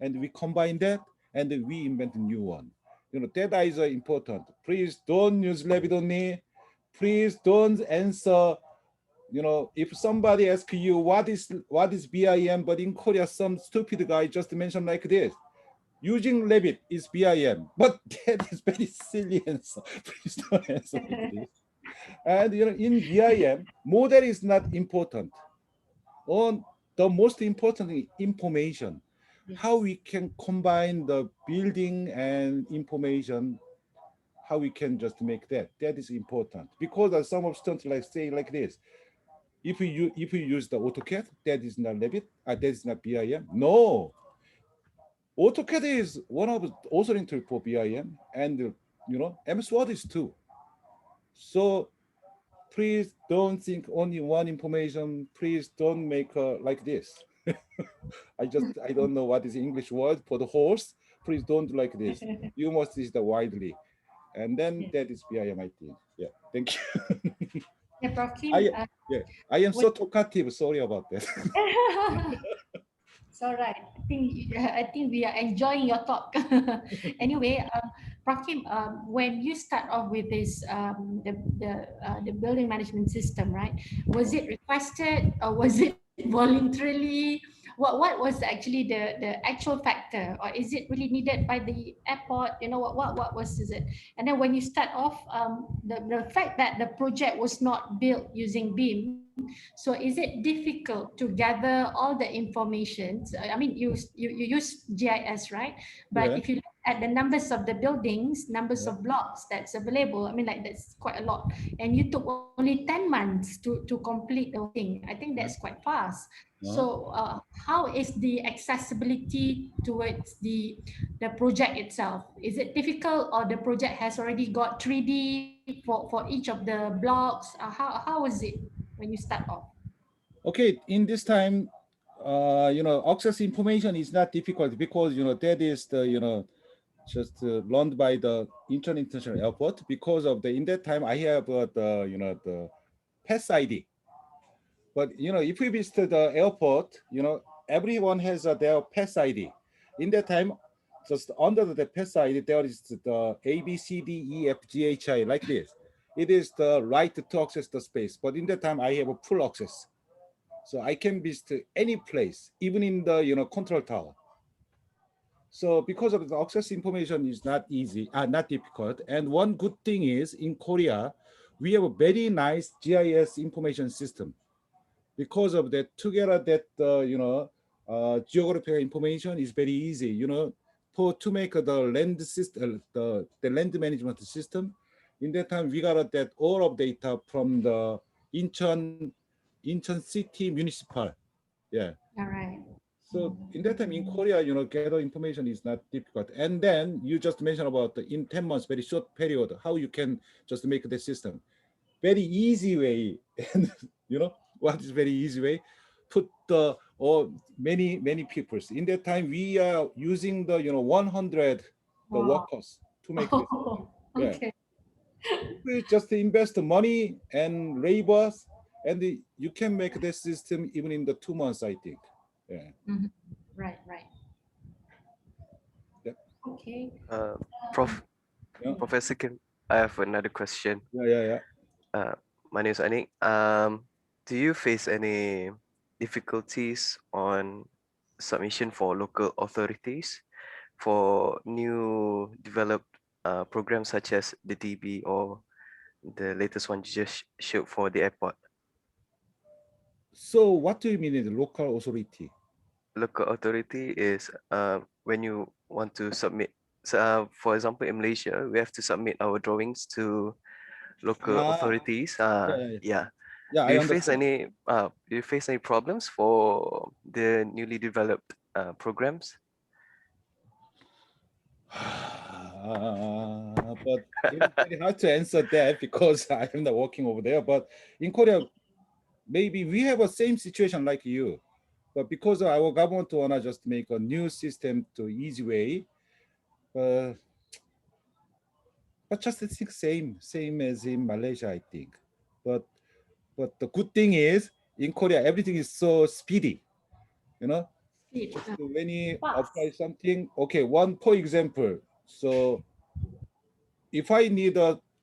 and we combine that and we invent a new one. You know, that is important. Please don't use Revit only. Please don't answer. You know, if somebody asks you what is BIM, but in Korea some stupid guy just mentioned like this. Using Revit is BIM, but that is very silly answer. Please don't answer like this. And you know, in BIM, model is not important. On the most important is information. How we can combine the building and information, how we can just make that. That is important because some of students like say like this. If you use the AutoCAD, that is not Revit, that is not BIM. No, AutoCAD is one of the authoring tool for BIM, and MS Word is too. So please don't think only one information. Please don't make like this. I don't know what is English word for the horse. Please don't do like this. You must use the widely, and then that is BIM, I think. Yeah, thank you. Yeah, Prof Kim. I yeah, I am What so talkative. Sorry about that. It's all right. I think we are enjoying your talk. Anyway, Prof Kim, when you start off with this the building management system, right? Was it requested or was it voluntarily? What was actually the actual factor, or is it really needed by the airport? You know what was is it? And then when you start off, the fact that the project was not built using BIM. So is it difficult to gather all the information? I mean, you use GIS, right? But Yeah. if you look at the numbers of the buildings, numbers Yeah. of blocks that's available, I mean, like that's quite a lot. And you took only 10 months to complete the whole thing. I think that's Yeah. quite fast. So how is the accessibility towards the project itself? Is it difficult, or the project has already got 3D for each of the blocks? How is it when you start off? Okay, in this time, access information is not difficult because that is the just learned by the Incheon International Airport because of the in that time I have the pass ID. But if we visit the airport, everyone has their pass ID. In that time, just under the pass ID there is the A B C D E F G H I like this. It is the right to access the space. But in that time I have a full access. So I can visit any place, even in the control tower. So because of the access information is not easy, not difficult. And one good thing is in Korea, we have a very nice GIS information system. Because of that, together that geographical information is very easy. To make the land system, the land management system. In that time, we got that all of data from the Incheon City Municipal. Yeah. All right. So in that time in Korea, gather information is not difficult. And then you just mentioned about in 10 months, very short period, how you can just make the system. Very easy way. And what is very easy way? Put the many peoples. In that time, we are using the 100 the Wow. workers to make this. Oh, Yeah. okay. We just invest the money and labors, and you can make this system even in the 2 months, I think. Yeah. Mhm. Right. Yep. Okay. Prof, Yeah. Professor Kim, I have another question. Yeah. My name is Anik. Do you face any difficulties on submission for local authorities for new developed programs such as the DB or the latest one you just showed for the airport? So what do you mean in the local authority? Local authority is when you want to submit. So, for example, in Malaysia, we have to submit our drawings to local authorities. Yeah. Yeah. Yeah, Do I you face understand. any problems for the newly developed programs? But it's very hard to answer that because I am not working over there. But in Korea, maybe we have a same situation like you. But because our government wanna just make a new system to easy way, but just I think same as in Malaysia, I think. But the good thing is in Korea everything is so speedy. Speed. Just when you Fast. apply something, okay, one for example. So if I need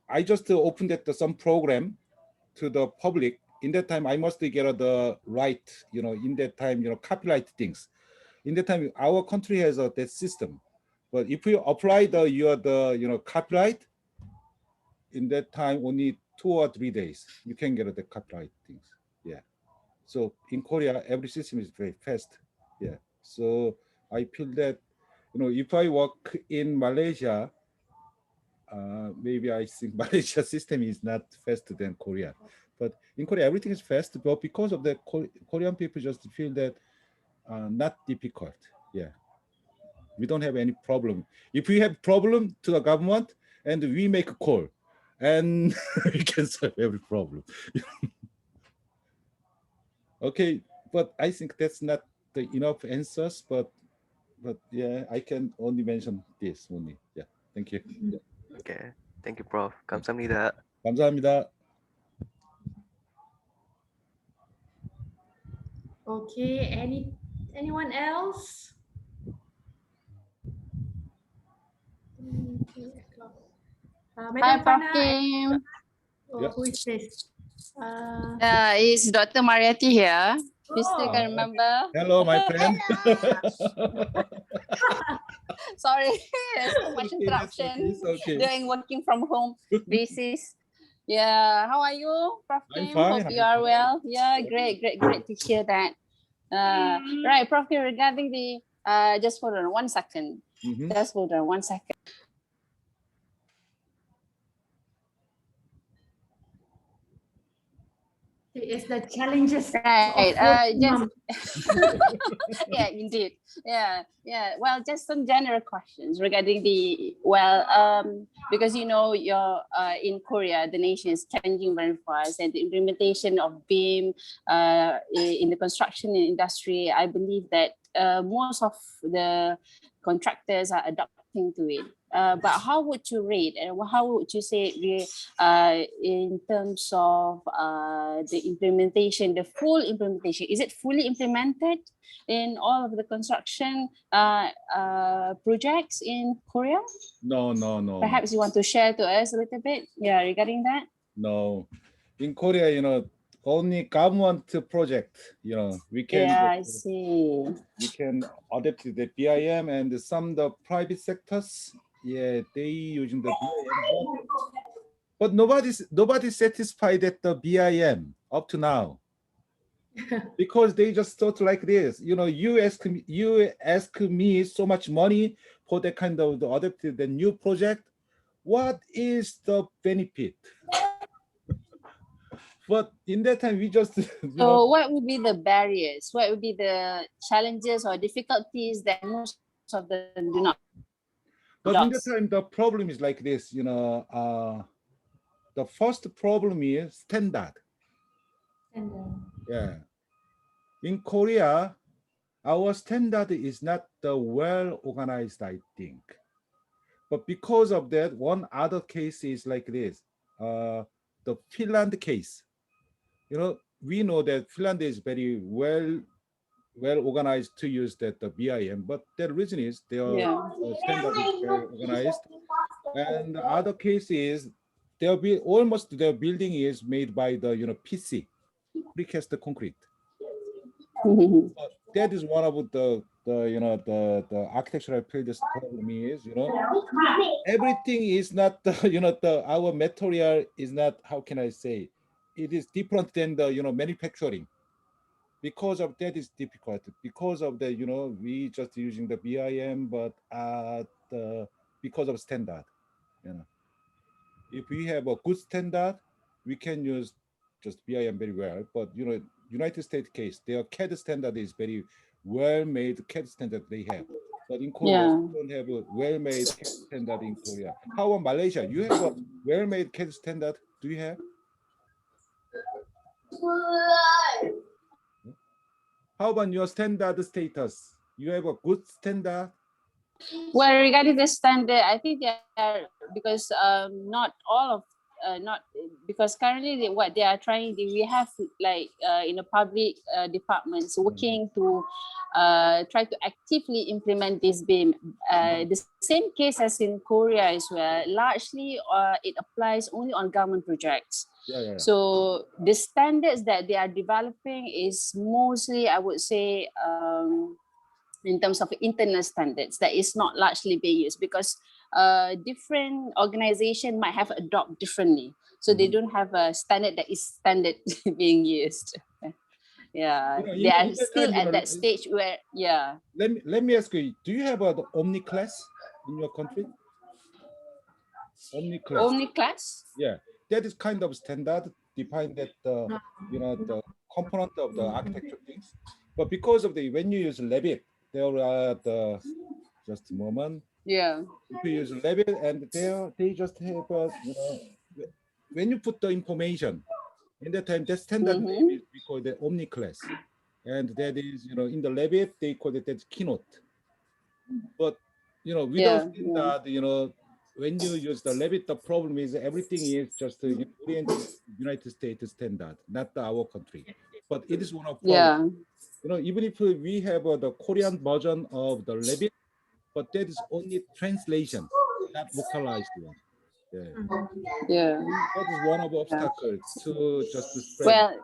I just opened some program to the public. In that time, I must get the right, in that time, copyright things. In that time, our country has that system. But if you apply the copyright, in that time, only 2 or 3 days, you can get the copyright things. Yeah. So in Korea, every system is very fast. Yeah. So I feel that, if I work in Malaysia, maybe I think Malaysia system is not faster than Korea. But in Korea, everything is fast. But because of the Korean people just feel that not difficult. Yeah. We don't have any problem. If we have problem to the government and we make a call and we can solve every problem. Okay, but I think that's not the enough answers, but yeah, I can only mention this only. Yeah, thank you. Okay. Thank you, Prof. 감사합니다. 감사합니다. Okay. Anyone else? Hi, Madam Prof Fana. Kim. Yeah. Who is this? It's Dr. Mariati here. You still Oh, can remember? Hello, my friend. Sorry, there's too much Okay, that's okay, interruption it's okay. during working from home basis. Yeah, how are you, Prof I'm Kim? fine, Hope you I'm are fine. well. Yeah, great to hear that. Right, Prof Kim, regarding the just hold on 1 second. Mhm. Just hold on 1 second. okay. It's the challenges Right. of Just mom. yeah, indeed. Yeah, yeah. Well, just some general questions regarding the because you know you're in Korea, the nation is changing very fast, and the implementation of BIM in the construction industry, I believe that most of the contractors are adapting to it. But how would you rate and how would you say in terms of the implementation, the full implementation? Is it fully implemented in all of the construction projects in Korea? No, no, no, Perhaps you want to share to us a little bit, yeah, regarding that. no. In Korea, only government project, we can Yeah, I see. we can adapt to the BIM, and some the private sectors, yeah, they using the BIM, but nobody's satisfied at the BIM up to now. Because they just thought like this, you ask me so much money for that kind of the new project. What is the benefit? But in that time, we just So what would be the barriers? What would be the challenges or difficulties that most of them do not? But in that time, the problem is like this. The first problem is standard. Yeah. In Korea, our standard is not well organized, I think. But because of that, one other case is like this. The Finland case. We know that Finland is very well organized to use the BIM, but the reason is their standard is well organized. And the other case is almost their building is made by the PC, precast concrete. That is one of the architectural field problem is, everything is not our material is not, how can I say, it is different than the manufacturing. Because of that is difficult. Because of the we just using the BIM, but because of standard, if we have a good standard, we can use just BIM very well. But United States case, their CAD standard is very well made CAD standard they have. But in Korea, we don't have a well-made CAD standard in Korea. How about Malaysia? You have a well-made CAD standard? Do you have? How about your standard status? You have a good standard? Well, regarding the standard, I think they are, because not all of not because currently what they are trying, we have like in the public departments working to try to actively implement this BIM. The same case as in Korea as well. Largely, it applies only on government projects. Yeah. So the standards that they are developing is mostly, I would say, in terms of internal standards that is not largely being used, because different organization might have adopt differently. So they don't have a standard that is standard being used. Yeah, they are still at that stage where, yeah. Let me ask you, do you have the Omni class in your country? Omni class. Omni class? Yeah, that is kind of standard, defined that the component of the architecture things. But because of when you use Revit, there are just a moment. Yeah. If you use Revit, and they just have when you put the information in that time, that standard name is we call the Omni class, and that is in the Revit they call it that keynote. But without standard, when you use the Revit, the problem is everything is just oriented United States standard, not our country. But it is one of problems. Even if we have the Korean version of the Revit, but that is only translation, not localized one. Yeah. That is one of obstacles to just spread.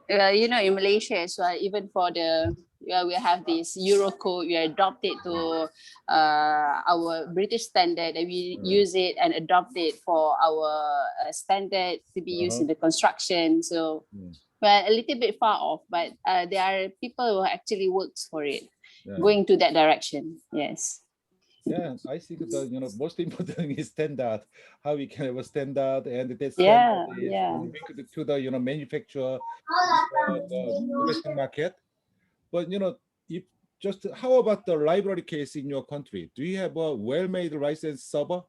Well, in Malaysia as well, even for we have this Eurocode, we adopt it to our British standard, and we use it and adopt it for our standard to be used in the construction. So, well, a little bit far off, but there are people who actually works for it, going to that direction. Yes. Yeah, I think the most important thing is standard. How we can have a standard, and that standard Yeah, is yeah. linked to the manufacturer, the domestic market. But if just how about the library case in your country? Do you have a well-made license server?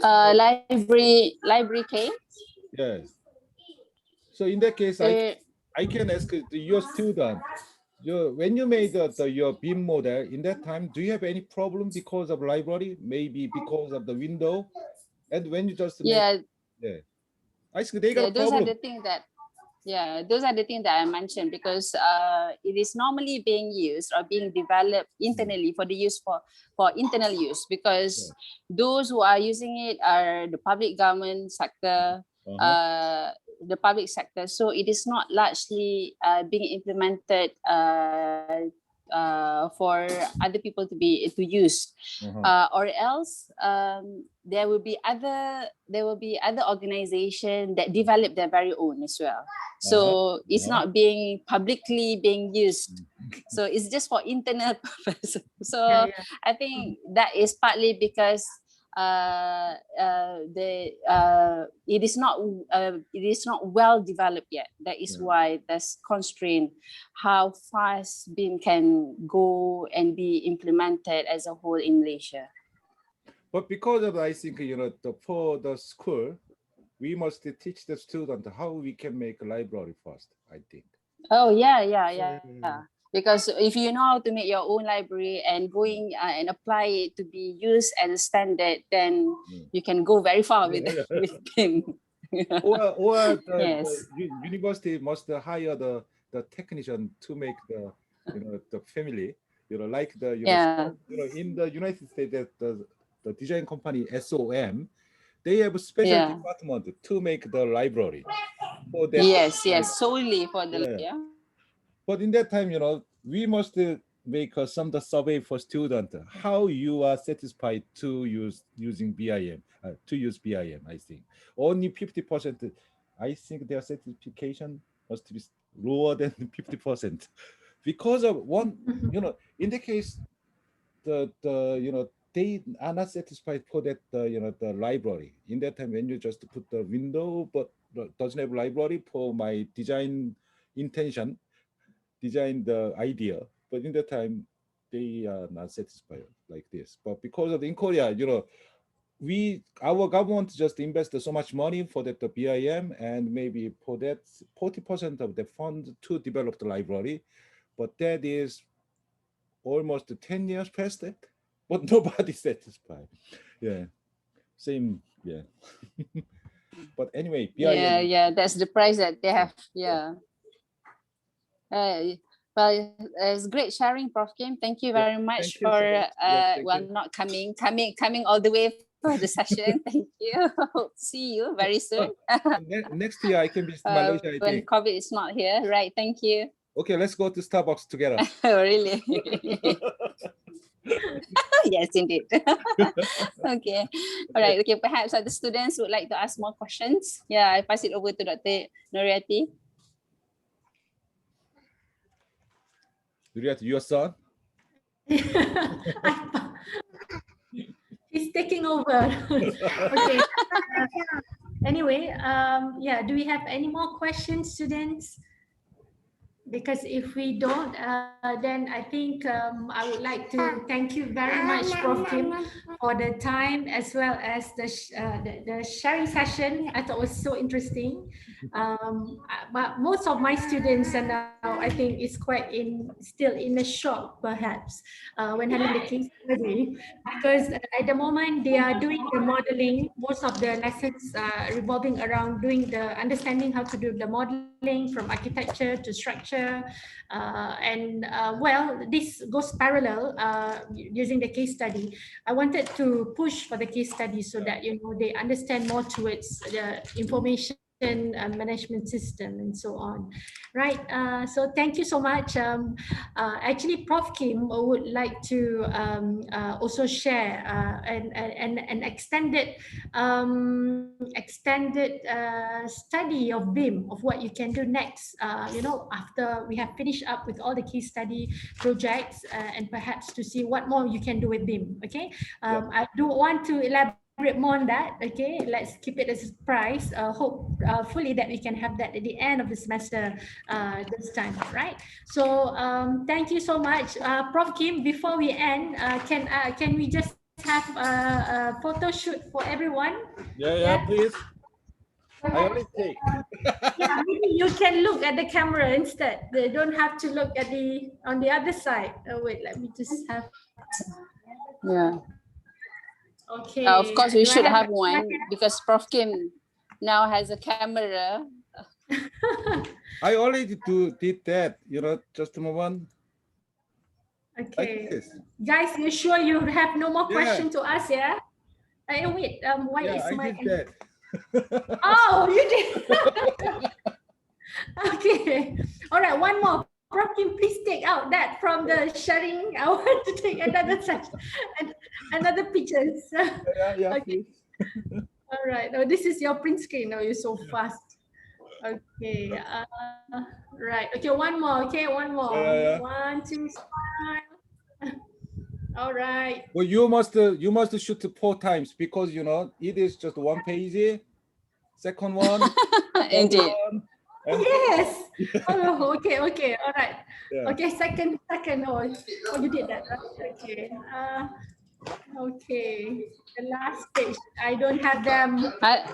Library case. Yes. So in that case, Uh, I can ask your student. When you made your BIM model in that time, do you have any problem because of library? Maybe because of the window, and when you just make, yeah, yeah, I think they got yeah. a problem. Those are the things that I mentioned because it is normally being used or being developed internally for the use for internal use because those who are using it are the public government sector, Uh-huh. the public sector. So it is not largely being implemented for other people to use, Uh-huh. or else there will be other organization that develop their very own as well. Uh-huh. So it's Uh-huh. not being publicly being used. So it's just for internal purpose. So Yeah, yeah. I think that is partly because it is not well developed yet. That is Yeah. why there's constraint how fast BIM can go and be implemented as a whole in Malaysia. But because of, I think, for the school, we must teach the student how we can make a library first, I think. Oh yeah. Because if you know how to make your own library and going and apply it to be used as a standard, then Mm. you can go very far with Yeah. with BIM. Or Yes. the university must hire the technician to make the family, like the Yeah. in the United States, that the design company SOM, they have a special Yeah. department to make the library for that. Yes. Solely for the Yeah. But in that time, we must make some the survey for student how you are satisfied to using BIM, to use BIM. I think only 50%. I think their certification must be lower than 50% because of one. In the case, they are not satisfied for that the library. In that time, when you just put the window but doesn't have library for my design intention, design the idea, but in the time they are not satisfied like this. But because of in Korea, our government just invested so much money for that the BIM, and maybe for that 40% of the fund to develop the library, but that is almost 10 years past that, but nobody's satisfied. Yeah, same. Yeah. But anyway, BIM. Yeah. That's the price that they have. Yeah. Well, it's great sharing, Prof Kim. Thank you Yeah, very much thank you for so much. Yeah, thank you. not coming all the way for the session. Thank you. See you very soon. Next year I can visit Malaysia, I When think. COVID is not here, right? Thank you. Okay, let's go to Starbucks together. Really? Yes, indeed. Okay. All right. Okay. Perhaps the students would like to ask more questions. Yeah, I pass it over to Dr. Nuriati. Nuriat, your son? He's taking over. Okay. Anyway, yeah, do we have any more questions, students? Because if we don't, then I think I would like to thank you very much, Prof Kim, for the time as well as the sharing session. I thought it was so interesting. But most of my students are now, I think, is quite still in a shock, perhaps, when having the case study, because at the moment they are doing the modeling. Most of the lessons revolving around doing the understanding how to do the modeling from architecture to structure, well, this goes parallel using the case study. I wanted to push for the case study so that they understand more towards the information management system and so on, right? So thank you so much. Actually, Prof Kim would like to also share an extended study of BIM, of what you can do next, after we have finished up with all the case study projects, and perhaps to see what more you can do with BIM. Okay, I do want to elaborate more on that. Okay, let's keep it as a surprise. Hopefully that we can have that at the end of the semester this time, right? So thank you so much, Prof Kim. Before we end, can we just have a photo shoot for everyone? Yeah, please. I only take. Yeah, maybe you can look at the camera instead. They don't have to look at on the other side. Oh, wait, let me just have. Yeah. Okay. Of course, we Do I should have one because Prof Kim now has a camera. I already did that. Just a moment. Okay. Like this. Guys, you sure you have no more Yeah. question to ask? Yeah. Wait. Why is I my? did that. Oh, you did. Okay. All right. One more. Prof Kim, please take out that from the sharing. I want to take another section, another pictures. Yeah, Okay. All right. Oh, this is your print screen. Oh, you're so fast. Okay. Right. Okay. One more. Okay. One more. Yeah. 1, 2, smile. All right. Well, you must shoot 4 times because it is just 1 page. Second one. Indeed. One, and Yes. Oh, okay. Okay. All right. yeah. Okay. Second. Oh, you did that. Right? Okay. Okay. The last page. I don't have them. I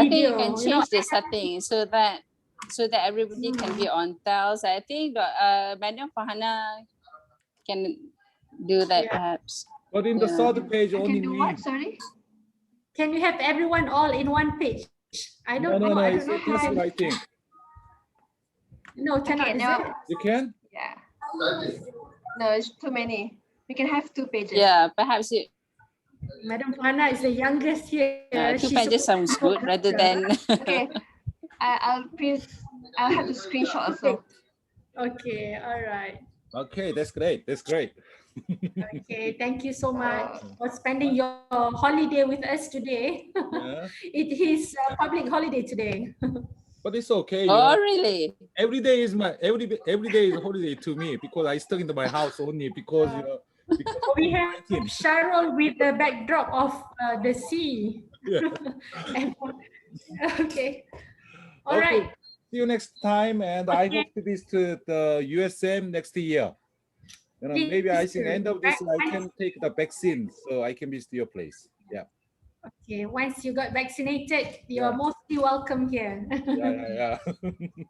think you can change the settings so that everybody can be on tiles. I think Madam Farhana can do that perhaps. But in the third page, I only can do me. what? Sorry. Can you have everyone all in one page? I don't know. No, I it's don't know this how. one, I think. No, cannot. Okay, Is no. it? You can? Yeah. No, it's too many. We can have 2 pages. Yeah, perhaps Madam Farhana is the youngest here. 2 She's pages sounds good rather than. Okay. I'll have to screenshot also. Okay. All right. Okay, that's great. Okay, thank you so much for spending your holiday with us today. Yeah. It is a public holiday today. But it's okay. Oh, really? Every day is every day is a holiday to me because I stuck into my house only because because We have COVID-19. Cheryl with the backdrop of the sea. Yeah. Okay. All right. See you next time, and I hope to visit the USM next year. Maybe I think end of this I can take the vaccine, so I can visit your place. Yeah. Okay. Once you got vaccinated, you are mostly welcome here. Yeah.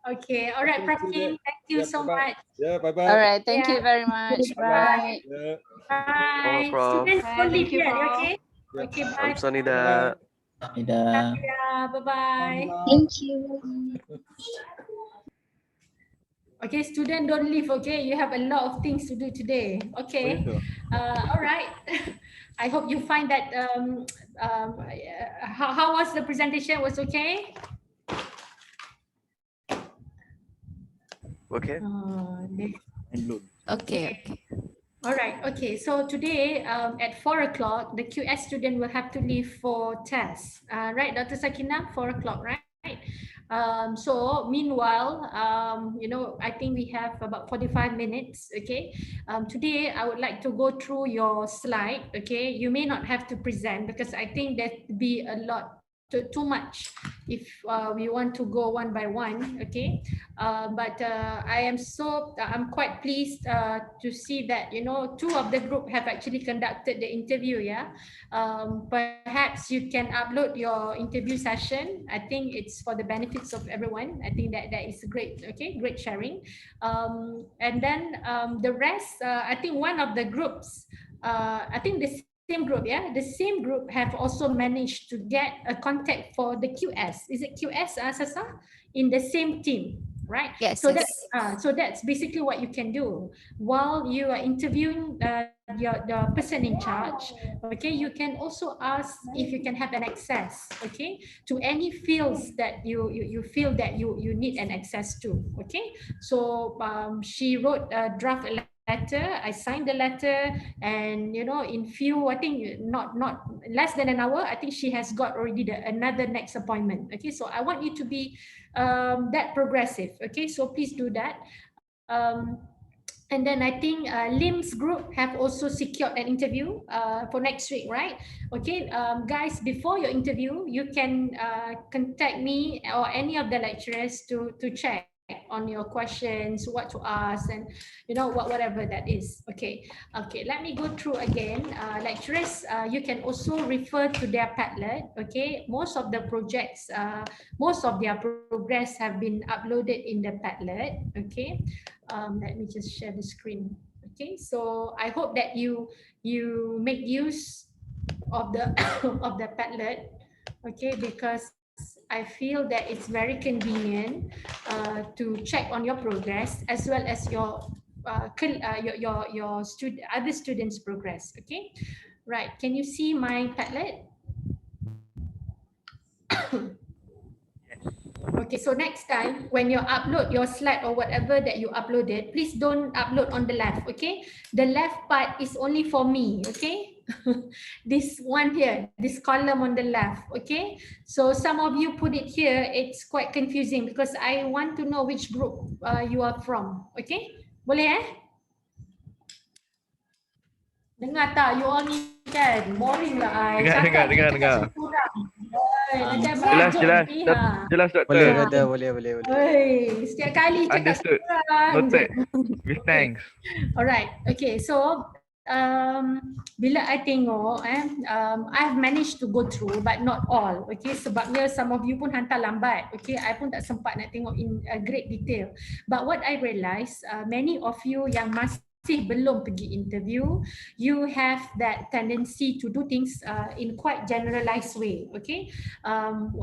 Okay. All right, Prof Kim. Thank you so much. Yeah. Bye. All right. Thank you very much. Bye. Yeah. Bye. Prof. Students, don't leave Thank you, yet. Prof. Okay. Okay. Bye. Samsanida. Bye. Bye. Thank you. Okay, student, don't leave. Okay, you have a lot of things to do today. Okay. All right. I hope you find that how was the presentation? Was okay? Okay. Okay. All right. Okay. So today at 4 o'clock, the QS student will have to leave for tests. Right, Dr. Sakina, 4 o'clock, right? So meanwhile, I think we have about 45 minutes. Okay. Today I would like to go through your slide. Okay. You may not have to present because I think that be a lot too much if we want to go one by one. Okay. But I'm quite pleased to see that 2 of the group have actually conducted the interview. Yeah. Perhaps you can upload your interview session. I think it's for the benefits of everyone. I think that is great. Okay, great sharing. And then the rest, I think one of the groups, I think the same group, the same group have also managed to get a contact for the QS. Is it QS, Sasa? In the same team. right? Yes, So yes. so that's basically what you can do while you are interviewing the person in charge. Okay, you can also ask if you can have an access, okay, to any fields that you feel that you need an access to. Okay, so she wrote a draft letter. I signed the letter, and in few, I think not less than an hour, I think she has got already another next appointment. Okay, so I want you to be that progressive. Okay, so please do that. And then I think Lim's group have also secured an interview for next week, right? Okay, guys, before your interview, you can contact me or any of the lecturers to check on your questions, what to ask, and whatever that is. Okay, let me go through again. Lecturers, you can also refer to their Padlet. Okay, most of the projects, most of their progress have been uploaded in the Padlet. Okay, let me just share the screen. Okay, so I hope that you make use of the of the Padlet. Okay, because I feel that it's very convenient to check on your progress as well as your other students' progress. Okay, right? Can you see my Padlet? Okay, so next time when you upload your slide or whatever that you uploaded, please don't upload on the left. Okay, the left part is only for me. Okay. This one here, this column on the left. Okay, so some of you put it here, it's quite confusing because I want to know which group you are from. Okay, boleh dengar tak you all ni kan boring lah I cakap cakap kurang. Nanti Jelas, merajuk jelas, nanti, jelas doktor. Boleh doktor, boleh. Setiap kali cakap Understood. kurang. Noted. With thanks. Alright, okay, so bila I tengok I've managed to go through but not all. Okay, sebabnya some of you pun hantar lambat. Okay, I pun tak sempat nak tengok in great detail. But what I realise, many of you yang masih belum pergi interview, you have that tendency to do things in quite generalized way. Okay,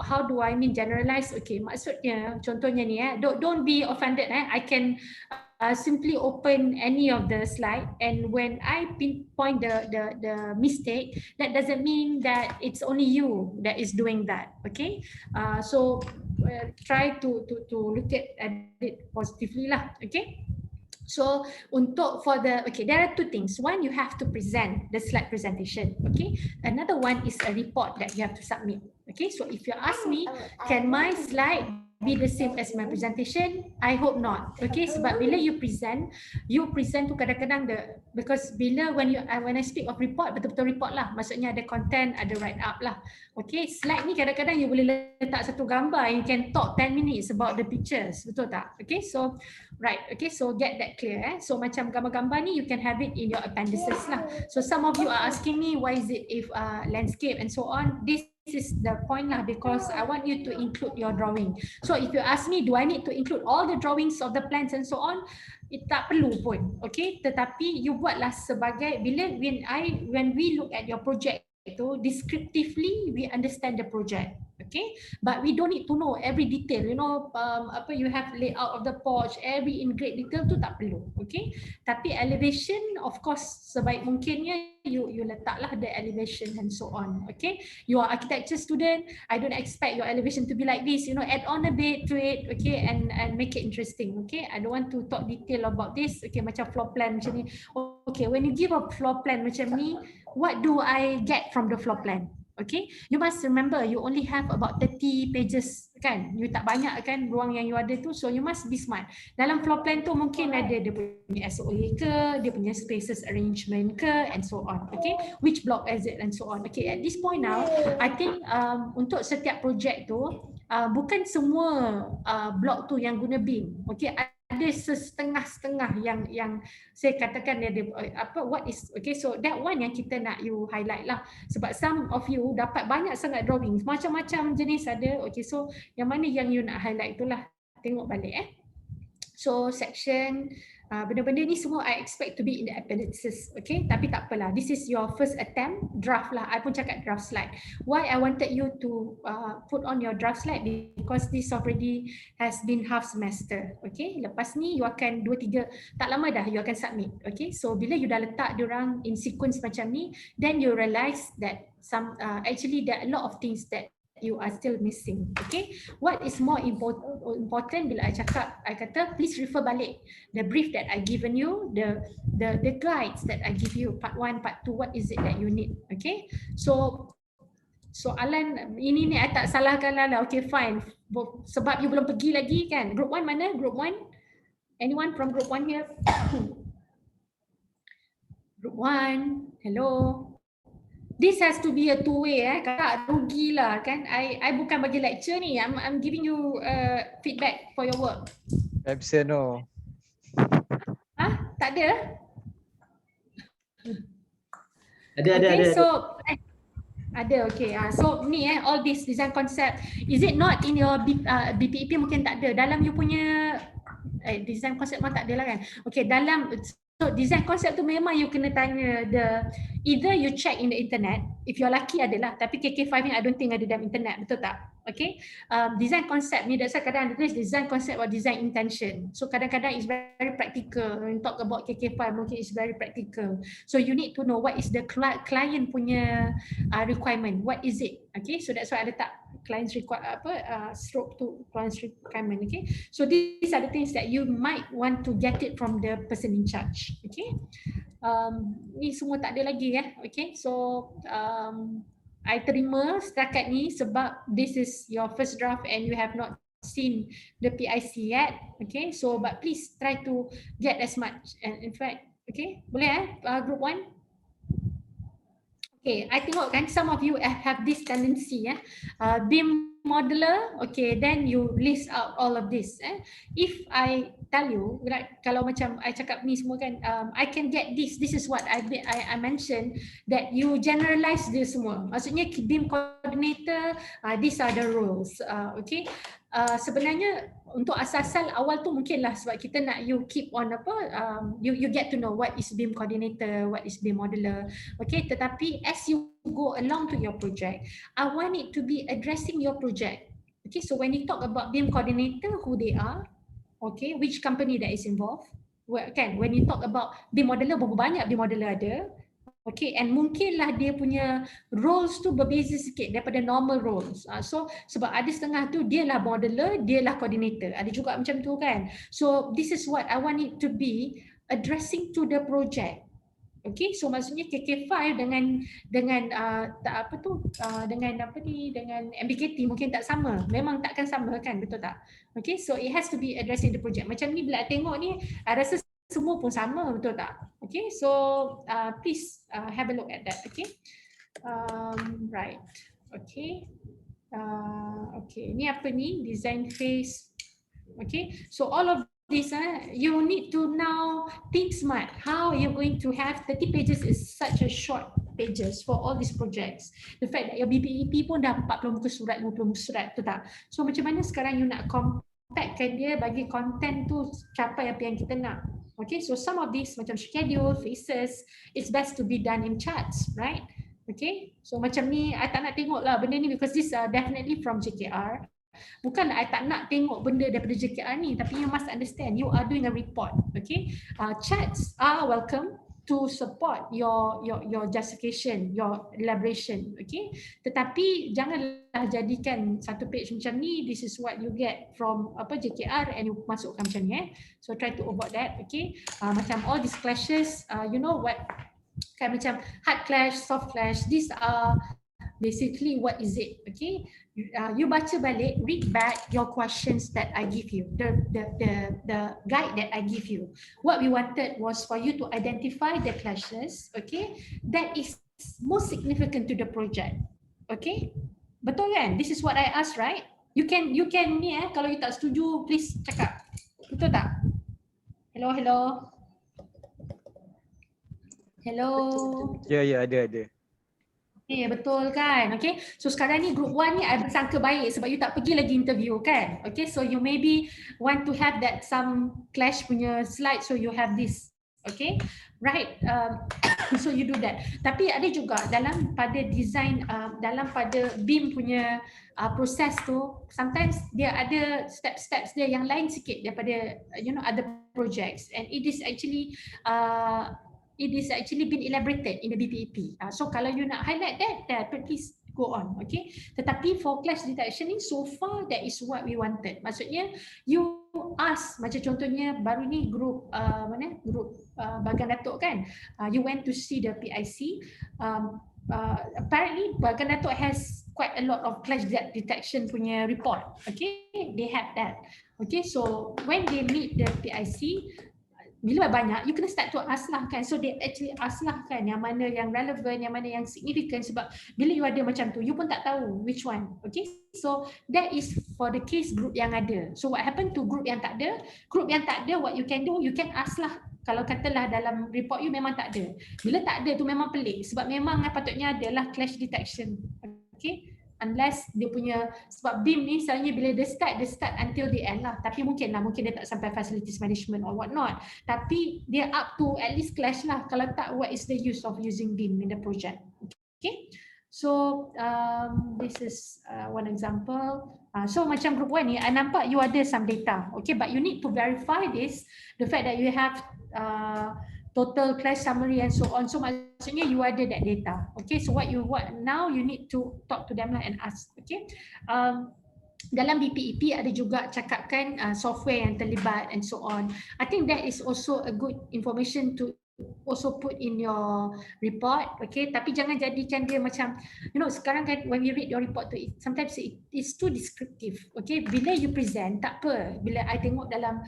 how do I mean generalized? Okay, maksudnya contohnya ni don't be offended. I can simply open any of the slide, and when I pinpoint the mistake, that doesn't mean that it's only you that is doing that. Okay, so try to look at it positively lah. Okay. So there are two things. One, you have to present the slide presentation. Okay. Another one is a report that you have to submit. Okay. So if you ask me, can my slide be the same as my presentation? I hope not. Okay, sebab bila you present tu kadang-kadang because bila when I speak of report, betul-betul report lah, maksudnya ada content, ada write up lah. Okay, slide ni kadang-kadang you boleh letak satu gambar, you can talk 10 minutes about the pictures, betul tak? Okay, so right, okay, so get that clear. So macam gambar-gambar ni you can have it in your appendices lah. So some of you are asking me why is it if landscape and so on. This is the point lah, because I want you to include your drawing. So if you ask me, do I need to include all the drawings of the plants and so on? Tak perlu pun, okay? Tetapi you buatlah sebagai when we look at your project itu, descriptively we understand the project. Okay, but we don't need to know every detail. You have layout of the porch, every in great detail tu tak perlu. Okay, tapi elevation, of course, sebaik mungkinnya you letaklah the elevation and so on. Okay, you are architecture student. I don't expect your elevation to be like this. Add on a bit to it. Okay, and make it interesting. Okay, I don't want to talk detail about this. Okay, macam floor plan macam ni. Okay, when you give a floor plan macam ni, what do I get from the floor plan? Okay, you must remember you only have about 30 pages kan, you tak banyak kan ruang yang you ada tu, so you must be smart. Dalam floor plan tu mungkin ada dia punya SOA ke, dia punya spaces arrangement ke, and so on. Okay, which block is it and so on. Okay, at this point now, I think untuk setiap projek tu bukan semua block tu yang guna beam. Okay, ada setengah-setengah yang saya katakan dia what is, okay, so that one yang kita nak you highlight lah, sebab some of you dapat banyak sangat drawings, macam-macam jenis ada. Okay, so yang mana yang you nak highlight itulah, tengok balik So section Benda-benda ni semua I expect to be in the appendices, okay? Tapi tak apalah. This is your first attempt, draft lah. I pun cakap draft slide. Why I wanted you to put on your draft slide? Because this already has been half semester, okay? Lepas ni you akan 2-3, tak lama dah you akan submit, okay? So bila you dah letak diorang in sequence macam ni, then you realise that actually there are a lot of things that you are still missing, okay? What is more important bila I kata please refer balik the brief that I given you, the guides that I give you, part 1, part 2, what is it that you need, okay? So soalan ini ni I tak salahkan lah, okay fine, sebab you belum pergi lagi kan. Group 1 mana? Group 1? Anyone from group 1 here? Group 1, hello. This has to be a two-way, kakak rugilah kan. I bukan bagi lecture ni, I'm giving you feedback for your work. Absent no. Tak ada? Ada. So ada, okay. So ni all this design concept, is it not in your BPEP? Mungkin tak ada. Dalam you punya design concept pun tak ada lah kan. Okay, dalam so design concept tu memang you kena tanya either you check in the internet, if you're lucky adalah, tapi KK5 ni I don't think ada dalam internet, betul tak? Okay, design concept ni, that's why kadang ada tulis design concept or design intention. So kadang-kadang it's very practical. When you talk about KK5 mungkin it's very practical. So you need to know what is the client punya requirement, what is it? Okay, so that's why I letak client's stroke to client's requirement. Okay, so these are the things that you might want to get it from the person in charge. Okay, ni semua tak ada lagi okay, so I terima setakat ni sebab this is your first draft and you have not seen the PIC yet. Okay, so but please try to get as much, and in fact, okay, boleh group 1. Okay, I tengok kan some of you have this tendency BIM modeler, okay, then you list out all of this. If I tell you, like, kalau macam I cakap ni semua kan, I can get this is what I mentioned, that you generalize this semua. Maksudnya BIM coordinator, these are the rules, okay. Sebenarnya untuk asal awal tu mungkinlah sebab kita nak you keep on you get to know what is BIM coordinator, what is BIM modeler, okay. Tetapi as you go along to your project, I want it to be addressing your project. Okay, so when you talk about BIM coordinator, who they are, okay, which company that is involved, kan, when you talk about BIM modeler, berapa banyak BIM modeler ada. Okay, and mungkinlah dia punya roles tu berbeza sikit daripada normal roles. So sebab ada setengah tu dia lah modeler, dia lah coordinator. Ada juga macam tu kan. So this is what I want it to be addressing to the project. Okay, so maksudnya KK5 dengan dengan MBKT mungkin tak sama. Memang takkan sama kan, betul tak? Okay, so it has to be addressing the project. Macam ni bila tengok ni, I rasa semua pun sama, betul tak? Okay, so please have a look at that. Okay, right. Okay, okay. Ni apa ni? Design phase. Okay, so all of this, you need to now think smart. How are you going to have 30 pages is such a short pages for all these projects. The fact that your BPEP pun dah 40 muka surat, 50 muka surat, betul tak? So macam mana sekarang you nak compactkan dia bagi content tu capai apa yang kita nak? Okay, so some of these macam schedule, phases, it's best to be done in charts, right? Okay, so macam ni, I tak nak tengok lah benda ni because this are definitely from JKR. Bukan I tak nak tengok benda daripada JKR ni, tapi you must understand, you are doing a report, okay? Charts are welcome to support your justification, your elaboration, okay? Tetapi janganlah jadikan satu page macam ni, this is what you get from JKR and you masukkan macam ni. So try to avoid that, okay? Macam all these clashes, you know what, kan macam hard clash, soft clash, these are basically what is it, okay? You baca balik, read back your questions that I give you, the guide that I give you. What we wanted was for you to identify the clashes, okay, that is most significant to the project, okay? Betul kan? This is what I asked, right? You can ni kalau you tak setuju, please cakap. Betul tak? Hello. Hello. Ya, ada. Betul kan? Okay. So sekarang ni group 1 ni I bersangka baik sebab you tak pergi lagi interview kan? Okay. So you maybe want to have that some clash punya slide, so you have this. Okay. Right. So you do that. Tapi ada juga dalam pada design, dalam pada BIM punya proses tu, sometimes dia ada steps dia yang lain sikit daripada other projects, and it is actually been elaborated in the BPEP. So kalau you nak highlight that, please go on, okay? Tetapi for clash detection ni, so far that is what we wanted. Maksudnya you ask, macam contohnya baru ni grup grup Bagan Datuk kan, you went to see the PIC. Apparently Bagan Datuk has quite a lot of clash detection punya report. Okay, they have that. Okay, so when they meet the PIC, bila banyak, you kena start to ask lah kan. So they actually ask lah kan, yang mana yang relevant, yang mana yang significant. Sebab bila you ada macam tu, you pun tak tahu which one. Okay, so that is for the case group yang ada. So what happened to group yang tak ada? Group yang tak ada, what you can do, you can ask lah. Kalau katalah dalam report you memang tak ada. Bila tak ada tu memang pelik. Sebab memang patutnya adalah clash detection. Okay, unless dia punya, sebab BIM ni selalunya bila dia start until the end lah. Tapi mungkin dia tak sampai facilities management or what not. Tapi dia up to at least clash lah. Kalau tak, what is the use of using BIM in the project? Okay, so this is one example. So macam group 1 ni, I nampak you ada some data. Okay, but you need to verify this, the fact that you have total clash summary and so on. So maksudnya you ada that data. Okay, so what now you need to talk to them lah and ask. Okay, dalam BPEP ada juga cakapkan software yang terlibat and so on. I think that is also a good information to also put in your report. Okay, tapi jangan jadikan dia macam, sekarang kan when you read your report tu, sometimes it is too descriptive. Okay, bila you present tak apa, bila I tengok dalam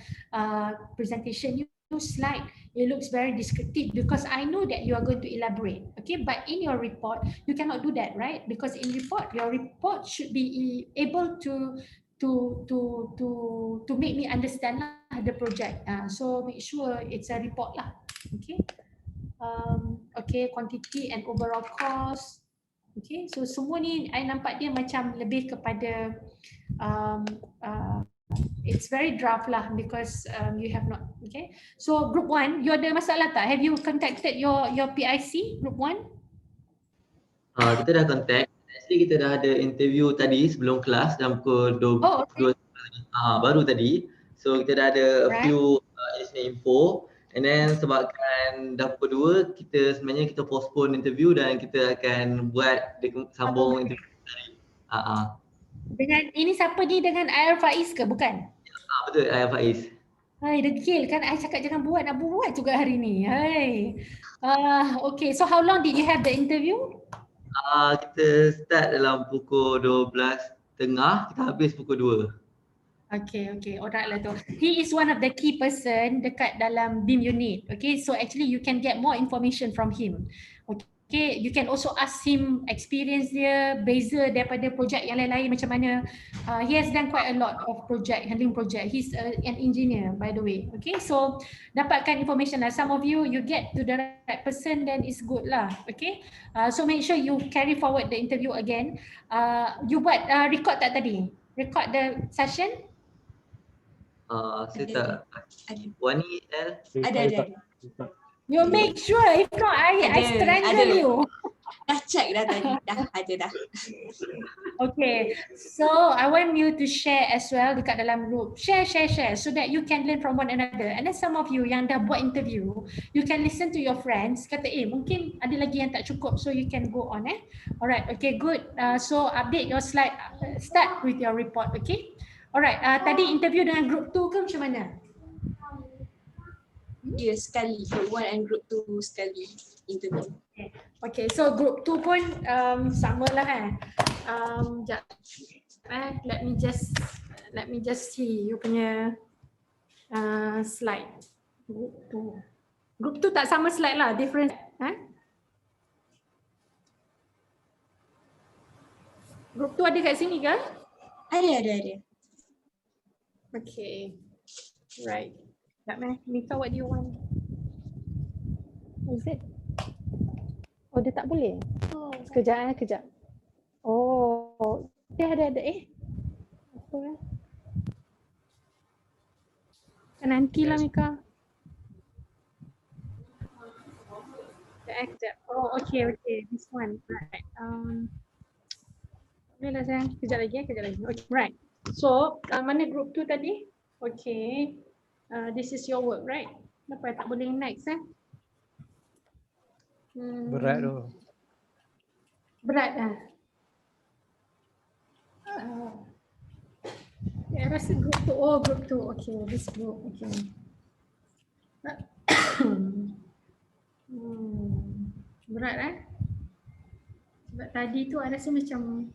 presentation you slide, it looks very descriptive because I know that you are going to elaborate. Okay, but in your report you cannot do that, right? Because in your report should be able to make me understand lah the project. So make sure it's a report lah. Okay, okay, quantity and overall cost. Okay, so semua ni I nampak dia macam lebih kepada it's very draft lah because you have not. Okay, so group 1, you ada masalah tak? Have you contacted your PIC group 1? Kita dah contact. Actually kita dah ada interview tadi sebelum kelas dalam pukul 2 baru tadi. So kita dah ada a few additional info, and then sebabkan dah pukul 2, kita sebenarnya kita postpone interview dan kita akan buat sambung interview tadi. Dengan ini siapa ni, dengan Air Faiz ke bukan? Betul, Ayah Faiz. Hai, degil kan I cakap jangan buat, nak buat juga hari ni. Hai. Okay, so how long did you have the interview? Kita start dalam pukul 12.30, kita habis pukul 2. Okay, alright lah tu. He is one of the key person dekat dalam BIM unit. Okay, so actually you can get more information from him. Okay, you can also ask him experience dia, beza daripada projek yang lain-lain macam mana. He has done quite a lot of handling project. He's an engineer by the way. Okay, so dapatkan information lah. Some of you get to the right person, then it's good lah. Okay, so make sure you carry forward the interview again. You buat record tak tadi? Record the session? Saya tak. Wani L. Ada. You make sure, if not I strangle you. Dah check dah tadi, dah. Okay, so I want you to share as well dekat dalam group. Share so that you can learn from one another. And then some of you yang dah buat interview, you can listen to your friends. Kata mungkin ada lagi yang tak cukup, so you can go on. Alright, okay, good. So update your slide. Start with your report, okay? Alright, tadi interview dengan group 2 ke macam mana? Ya, sekali. Group 1 and group 2 sekali interview. Okay, so group 2 pun sama lah kan. Sekejap. Let me just see you punya slide. Group 2 tak sama slide lah, different. Group 2 ada kat sini ke? Ada. Okay. Right. Mika, what do you want? What is it? Oh, dia tak boleh. Sekejap, kejap. Oh, dia ada. Apa eh? Nantilah Mika. Kejap. Oh, okay. This one. Right. Bolehlah sayang. Kejap lagi. Okay, right. So, mana group tu tadi? Okay. This is your work, right? Kenapa tak boleh next Berat tu. Berat saya rasa group tu. Oh, group tu. Okay, this group. Okay. Berat sebab tadi tu I rasa macam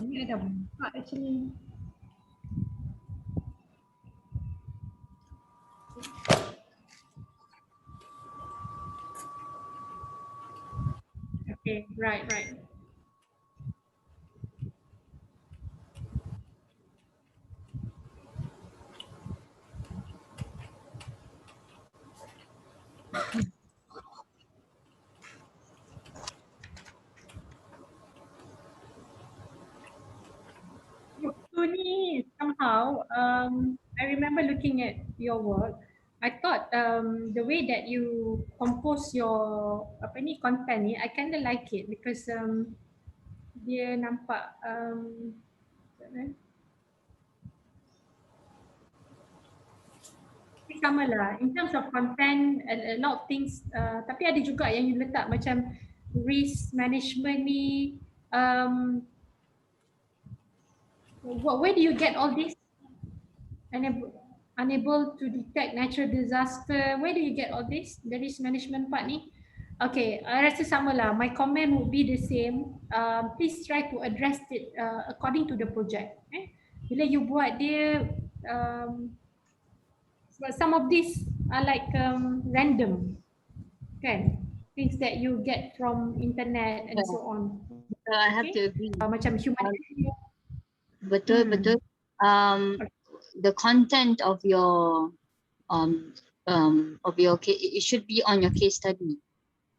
ni ada buka actually. Okay, right. So ni somehow I remember looking at your work. I thought the way that you compose your content ni, I kind of like it because dia nampak sama lah in terms of content, a lot of things, tapi ada juga yang you letak macam risk management ni, where do you get all this? Unable to detect natural disaster, where do you get all this, the risk management part ni? Okay, I rasa sama lah, my comment would be the same. Please try to address it according to the project. Bila you buat dia, some of these are like random, kan? Things that you get from internet and so on. I have to agree. Macam humanity. Betul. The content of your it should be on your case study.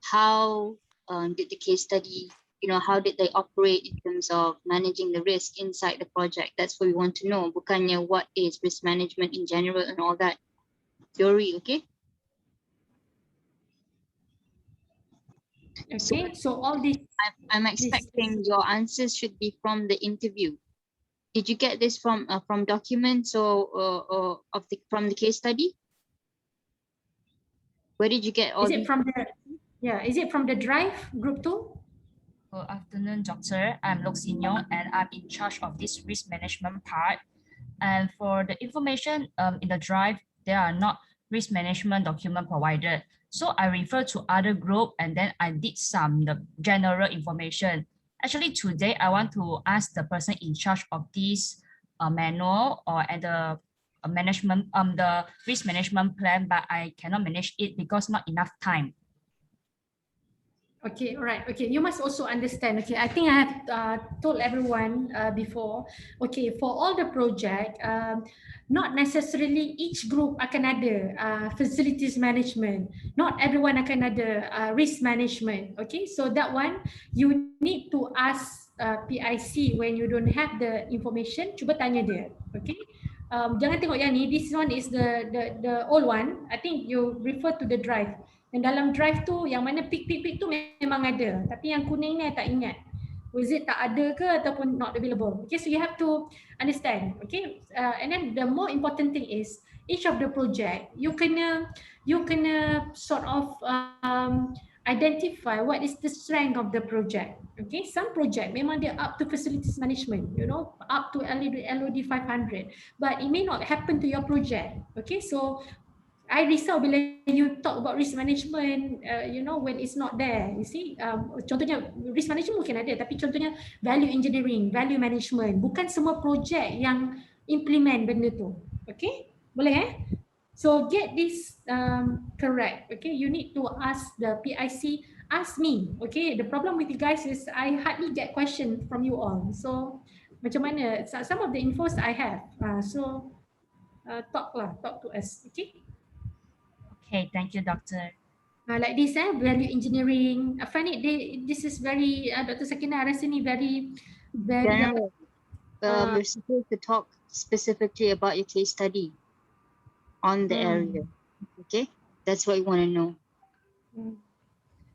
How did the case study, how did they operate in terms of managing the risk inside the project? That's what we want to know. Bukannya what is risk management in general and all that theory, okay? Okay, so all this, I'm expecting your answers should be from the interview. Did you get this from documents or from the case study? Where did you get all? Is it from the drive group 2? Good afternoon, doctor. I'm Lok Sin Yong and I'm in charge of this risk management part. And for the information in the drive, there are not risk management document provided. So I refer to other group and then I did the general information. Actually, today I want to ask the person in charge of this manual or the management, the risk management plan, but I cannot manage it because not enough time. Okay, all right. Okay, you must also understand. Okay, I think I have told everyone before. Okay, for all the project, not necessarily each group akan ada facilities management. Not everyone akan ada risk management. Okay, so that one you need to ask PIC when you don't have the information. Cuba tanya dia. Okay. Jangan tengok yang ni. This one is the old one. I think you refer to the drive. Dan dalam drive tu yang mana pick tu memang ada. Tapi yang kuning ni I tak ingat. Was it tak ada ke ataupun not available? Okay, so you have to understand. Okay, and then the more important thing is each of the project you kena sort of identify what is the strength of the project. Okay, some project memang dia up to facilities management, up to LOD 500, but it may not happen to your project. Okay, so I risau bila you talk about risk management, when it's not there. You see, contohnya risk management mungkin ada, tapi contohnya value engineering, value management, bukan semua projek yang implement benda tu. Okay, boleh So get this correct. Okay, you need to ask the PIC, ask me. Okay, the problem with you guys is I hardly get questions from you all. So macam mana? Some of the infos I have. Talk to us. Okay. Okay, thank you, Doctor. Like this, value engineering. I find it, this is very, Dr. Sakina, I rasa ni very, General. You're supposed to talk specifically about your case study on the area. Okay, that's what you want to know.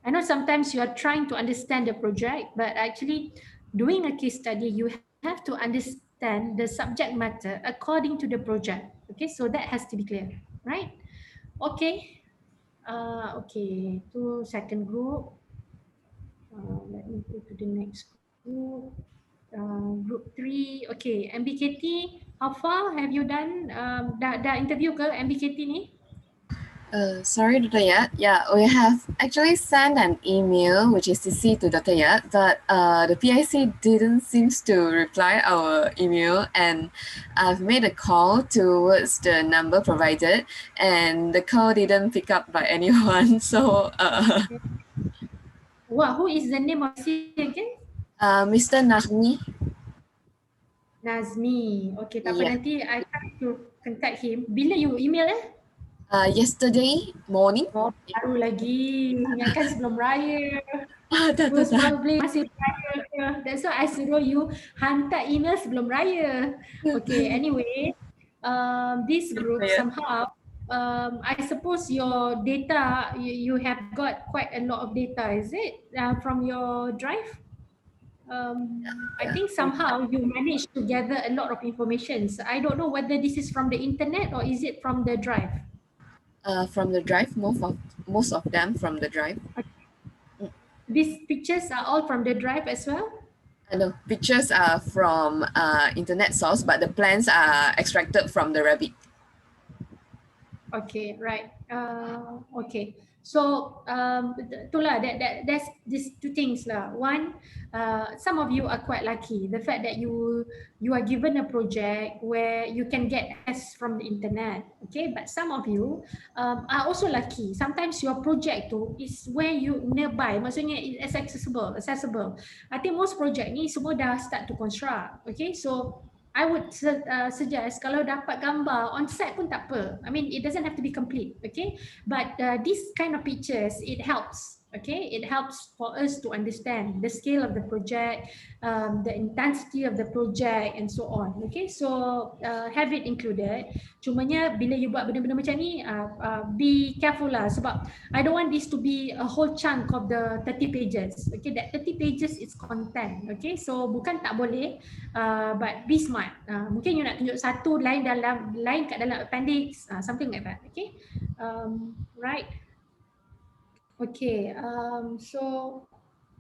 I know sometimes you are trying to understand the project, but actually doing a case study, you have to understand the subject matter according to the project. Okay, so that has to be clear, right? Okay. Okay, to second group. Let me go to the next group. Group 3. Okay, MBKT, how far have you done? Dah interview ke MBKT ni? Sorry, Dr. Yat. Yeah, we have actually sent an email, which is CC to Dr. Yat, but the PIC didn't seem to reply our email, and I've made a call towards the number provided, and the call didn't pick up by anyone. So, Who is the name of C again? Mr. Nahmi. Nazmi. Okay, tak apa, Yeah. nanti I try to contact him. Bila you email Yesterday morning. Oh, baru lagi. Ingatkan sebelum raya. Tak. Most probably masih raya. That's why I suruh you hantar email sebelum raya. Okay, anyway, this group somehow, I suppose your data, you have got quite a lot of data, is it? From your drive? I think somehow you managed to gather a lot of information. So I don't know whether this is from the internet or is it from the drive? From the drive, most of them from the drive. These pictures are all from the drive as well? No, pictures are from internet source, but the plans are extracted from the Rabbit. Okay, right. Okay. So itulah that's these two things lah. One, some of you are quite lucky. The fact that you are given a project where you can get access from the internet. Okay, but some of you are also lucky. Sometimes your project tu is where you nearby. Maksudnya it's accessible. I think most project ni semua dah start to construct. Okay, so I would suggest kalau dapat gambar on site pun tak apa. I mean, it doesn't have to be complete, okay? But this kind of pictures, it helps, okay? It helps for us to understand the scale of the project, the intensity of the project and so on, okay? So have it included. Cumanya bila you buat benda-benda macam ni, be careful lah sebab I don't want this to be a whole chunk of the 30 pages, okay? That 30 pages is content, okay? So bukan tak boleh, but be smart. Mungkin you nak tunjuk satu line kat dalam appendix, something like that. Okay, right. Okay, so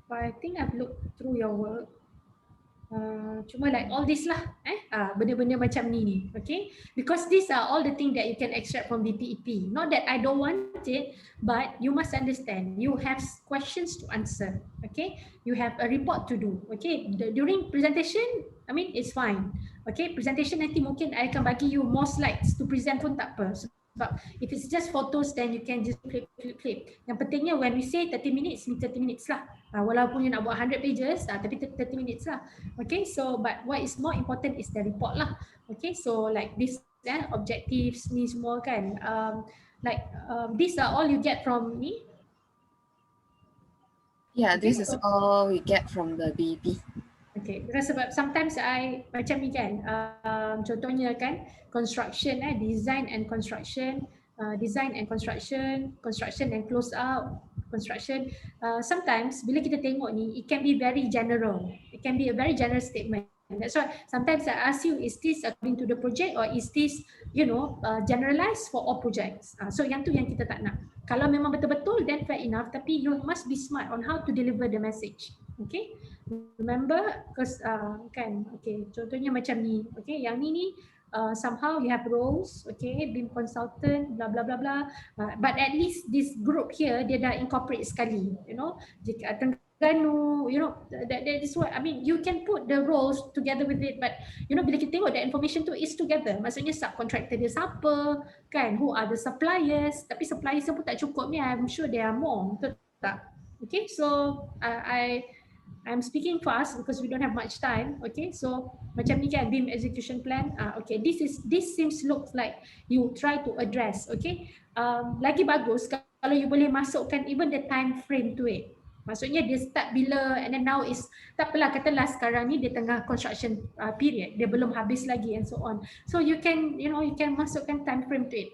I think I've looked through your work. Cuma like all this lah, benda-benda macam ni, okay? Because these are all the things that you can extract from BPEP. Not that I don't want it, but you must understand, you have questions to answer, okay? You have a report to do, okay? During presentation, I mean, it's fine, okay? Presentation nanti mungkin I akan bagi you more slides to present pun tak apa. Sebab if it's just photos, then you can just click. Yang pentingnya when we say 30 minutes, 30 minutes lah. Walaupun you nak buat 100 pages, tapi 30 minutes lah. Okay, so but what is more important is the report lah. Okay, so like this objectives ni semua kan. These are all you get from me? Yeah, this is all we get from the BEP. Okay, because sebab sometimes I macam ni kan, contohnya kan construction, design and construction, construction and close out, construction. Sometimes bila kita tengok ni, it can be very general. It can be a very general statement. That's why sometimes I ask you, is this according to the project or is this, generalized for all projects? So yang tu yang kita tak nak. Kalau memang betul-betul, then fair enough. Tapi you must be smart on how to deliver the message. Okay, remember, because kan, okay, contohnya macam ni, okay, yang ni somehow you have roles, okay, BIM consultant, blah blah blah blah, but at least this group here dia dah incorporate sekali, jika Terengganu, that is what I mean. You can put the roles together with it, but bila kita tengok the information tu is together, maksudnya subcontractor dia siapa, kan, who are the suppliers, tapi suppliers pun tak cukup ni, I'm sure there are more, betul tak? Okay, so I'm speaking for us because we don't have much time. Okay, so macam ni kan BIM execution plan. Okay, this seems looks like you try to address. Okay, lagi bagus kalau you boleh masukkan even the time frame to it. Maksudnya dia start bila and then now is tak apalah katalah sekarang ni dia tengah construction period, dia belum habis lagi and so on. So you can you can masukkan time frame to it.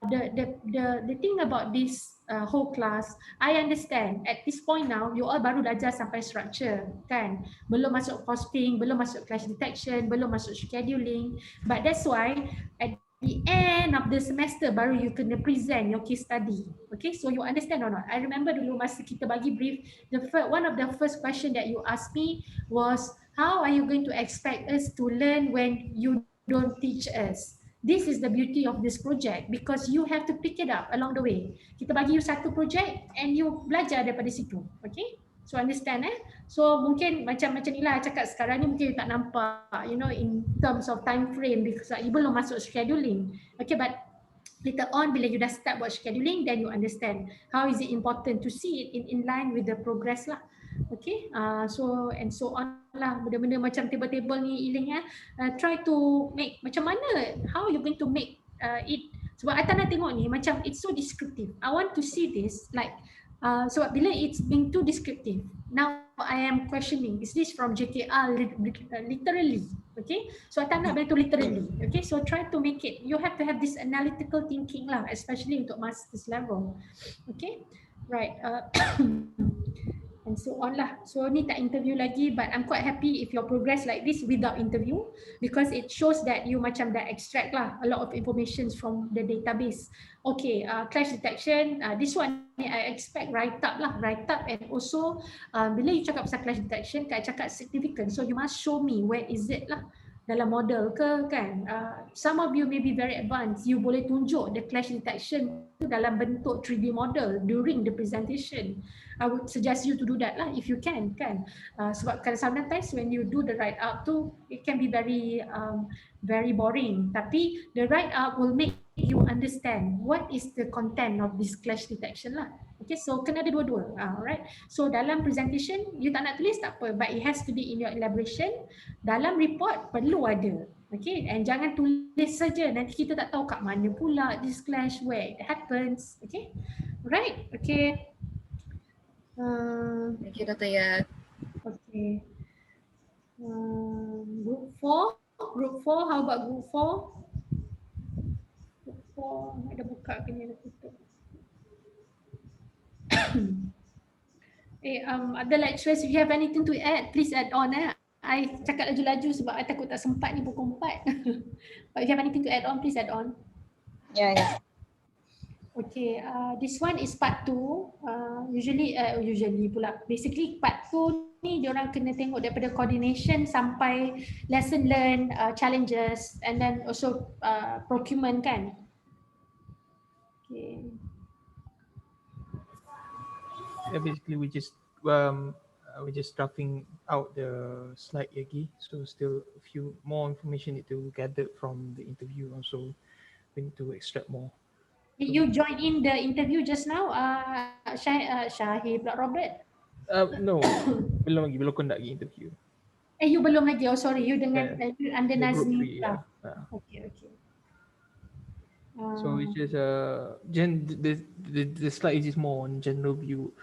The thing about this whole class, I understand at this point now you all baru belajar sampai structure kan, belum masuk costing, belum masuk clash detection, belum masuk scheduling, but that's why at the end of the semester baru you kena present your case study. Okay, so you understand or not? I remember dulu masa kita bagi brief, one of the first question that you asked me was, how are you going to expect us to learn when you don't teach us? This is the beauty of this project because you have to pick it up along the way. Kita bagi you satu project and you belajar daripada situ. Okay? So understand So mungkin macam ni lah cakap sekarang ni mungkin you tak nampak in terms of time frame because you belum masuk scheduling. Okay, but later on bila you dah start buat scheduling, then you understand how is it important to see it in line with the progress lah. Okay, so and so on lah, benda-benda macam table-table ni Iling try to make macam mana, how you going to make it, sebab I tak nak tengok ni macam it's so descriptive. I want to see this like sebab bila it's being too descriptive, now I am questioning, is this from JKR literally? Okay, so I tak nak benda tu literally. Okay, so try to make it, you have to have this analytical thinking lah, especially untuk master's level. Okay, right. And so on lah. So ni tak interview lagi, but I'm quite happy if your progress like this without interview because it shows that you macam dah extract lah a lot of information from the database. Okay, clash detection, this one I expect write up and also bila you cakap pasal clash detection, kan cakap significant, so you must show me where is it lah dalam model ke kan. Some of you may be very advanced, you boleh tunjuk the clash detection dalam bentuk 3D model during the presentation. I would suggest you to do that lah if you can kan. Sebab sometimes when you do the write up tu, it can be very boring, tapi the write up will make you understand what is the content of this clash detection lah. Okay, so kena ada dua-dua. Alright, so dalam presentation you tak nak tulis tak apa, but it has to be in your elaboration. Dalam report perlu ada. Okay, and jangan tulis saja, nanti kita tak tahu kat mana pula this clash, where it happens. Okay, right. Okay. Thank you, Dr. Yat. Okay. Group 4, how about group 4? Group 4 ada buka ke ni, ada tutup. Other lecturers, if you have anything to add, please add on. I cakap laju-laju sebab I takut tak sempat ni pukul 4. But if you have anything to add on, please add on. Yeah. Okay, this one is part 2. Usually pula. Basically part 2 ni diorang kena tengok daripada coordination sampai lesson learn, challenges and then also procurement kan. Okay. Yeah, basically we just drafting out the slide lagi, so still a few more information need to gather from the interview, also we need to extract more. Did you join in the interview just now, Syahir pula Robert? No, belum conduct lagi interview. You belum lagi. Oh sorry, you dengan under Nazni. Okay. So it's just the slide is just more on general view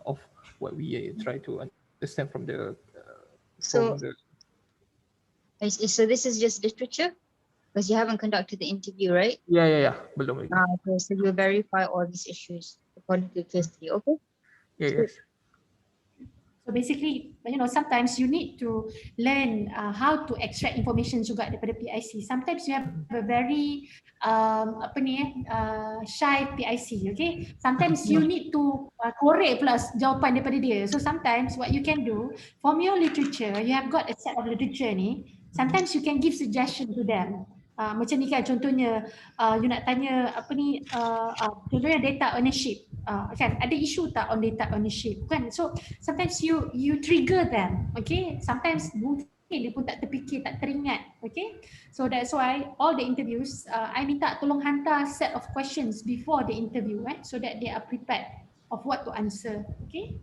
of what we try to understand from the So this is just literature because you haven't conducted the interview, right? Yeah, belum lagi. Okay, so you verify all these issues according to case study. Okay. Yes. So basically, sometimes you need to learn how to extract information juga daripada PIC. Sometimes you have a very shy PIC, okay? Sometimes you need to korek pula jawapan daripada dia. So sometimes what you can do, from your literature, you have got a set of literature ni, sometimes you can give suggestion to them. Macam ni kan contohnya, you nak tanya contohnya data ownership. Kan ada isu tak on data ownership kan, so sometimes you trigger them, okay, sometimes mungkin dia pun tak terfikir, tak teringat, okay, so that's why all the interviews I minta tolong hantar set of questions before the interview so that they are prepared of what to answer. Okay,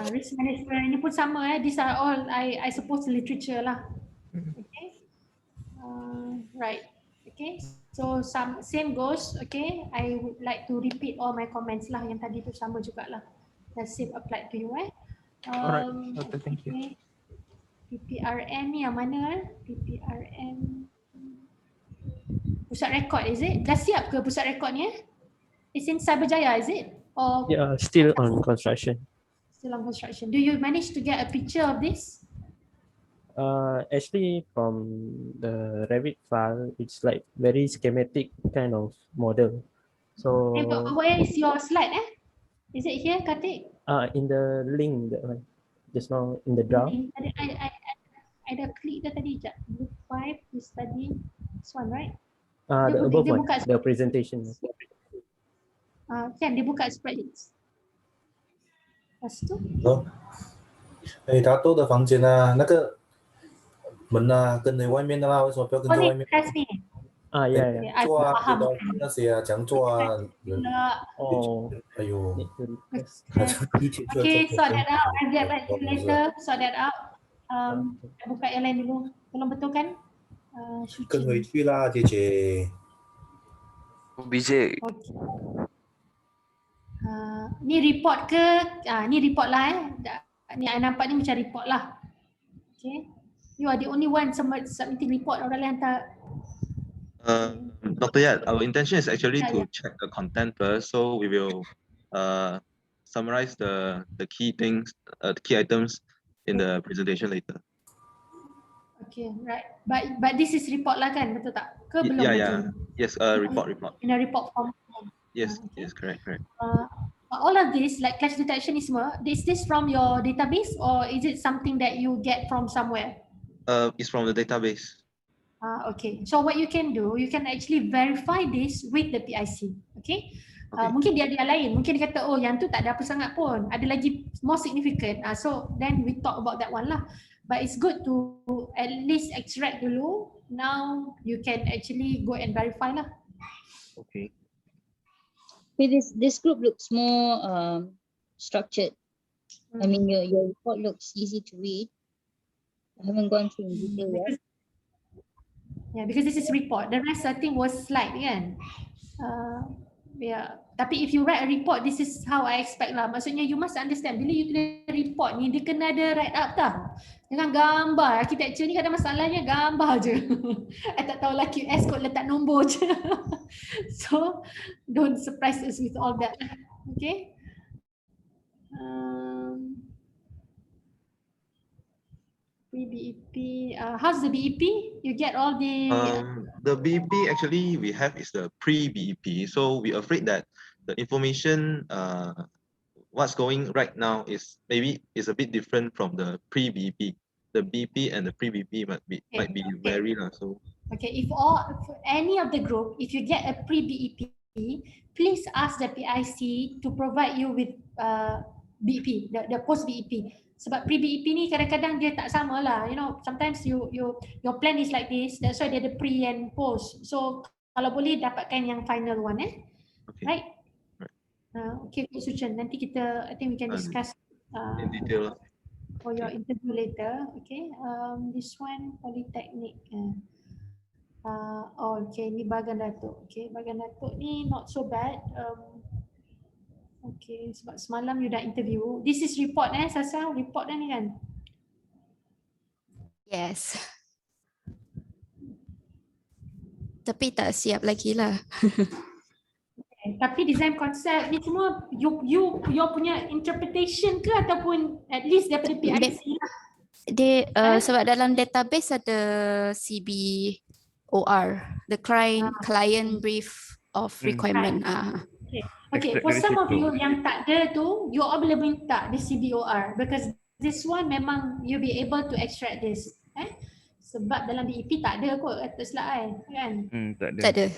Risk management ini pun sama these are all I suppose literature lah. Okay. Right. Okay. So same goes. Okay. I would like to repeat all my comments lah yang tadi tu sama jugalah. The same applied to you Alright, okay, thank you. Okay. PPRM ni yang mana PPRM pusat rekod is it? Dah siap ke pusat rekod ni It's in Cyberjaya is it? Or Yeah, still on construction. still on construction. Do you manage to get a picture of this? Actually, from the Revit file, it's like very schematic kind of model. So But where is your slide Is it here, Kartik? in the link that one, just now in the draft. I dah klik dah tadi jap. Group 5 to study this one, right? The above one, the presentation. Kan dia buka spreadsheet. Lepas tu?他多的房间啊，那个门啊，跟你外面的啦，为什么不要跟在外面？Yeah. 做啊，电动那些啊，讲做啊。哦，哎呦。Okay, sort that out. I'll get back to you later. Sort that out. Buka yang lain dulu. Tolong betulkan. 跟回去啦，姐姐。BJ. Ni report ke? Ni report lah Ni I nampak ni macam report lah. Okay. You are the only one submitting report. Orang lain hantar. Dr. Yat, our intention is actually to check the content first. So we will summarize the key things, the key items in the presentation later. Okay, right. But this is report lah kan? Betul tak? Ke belum? Yeah. Yes, report. In a report form. Yes, yes, correct. All of this, like clash detection is this from your database or is it something that you get from somewhere? It's from the database. Okay. So what you can do, you can actually verify this with the PIC. Okay. Mungkin dia ada yang lain. Mungkin dia kata, oh yang tu tak ada apa sangat pun. Ada lagi more significant. So then we talk about that one lah. But it's good to at least extract dulu. Now you can actually go and verify lah. Okay. This group looks more structured. I mean, your report looks easy to read. I haven't gone through in detail yet. Yeah, because this is report. The rest I think was slide kan. Yeah. Tapi if you write a report, this is how I expect lah. Maksudnya you must understand bila you tulis report ni dia kena ada write up tau. Dengan gambar. Architecture ni kadang masalahnya gambar je. I tak tahu lah QS kot letak nombor je. So don't surprise us with all that. Okay. BEP. How's the BEP? You get all the BEP actually we have is the pre-BEP. So we're afraid that the information what's going right now is maybe is a bit different from the pre-BEP. The BEP and the pre-BEP might be vary so. Okay, if any of the group, if you get a pre-BEP, please ask the PIC to provide you with BEP, the post-BEP. Sebab pre-BEP ni kadang-kadang dia tak sama lah. You know, sometimes your plan is like this. That's why dia ada pre and post. So kalau boleh dapatkan yang final one Okay. Right? Okay, Kak Suchan. Nanti kita, I think we can discuss in detail for your interview later. Okay. This one Polytechnic. Okay, ni Bagan Datuk. Okay, Bagan Datuk ni not so bad. Okay, sebab semalam you dah interview. This is report Sasa? Report dah ni kan? Yes. Tapi tak siap lagi lah. Okay. Tapi design concept ni semua you punya interpretation ke ataupun at least daripada PIC lah? Sebab dalam database ada CBOR, the client brief of requirement. Okay, for some of you yang tak ada tu, you all boleh minta di CBOR because this one memang you be able to extract this. Sebab dalam DEP tak ada kot atas slide kan? Tak ada.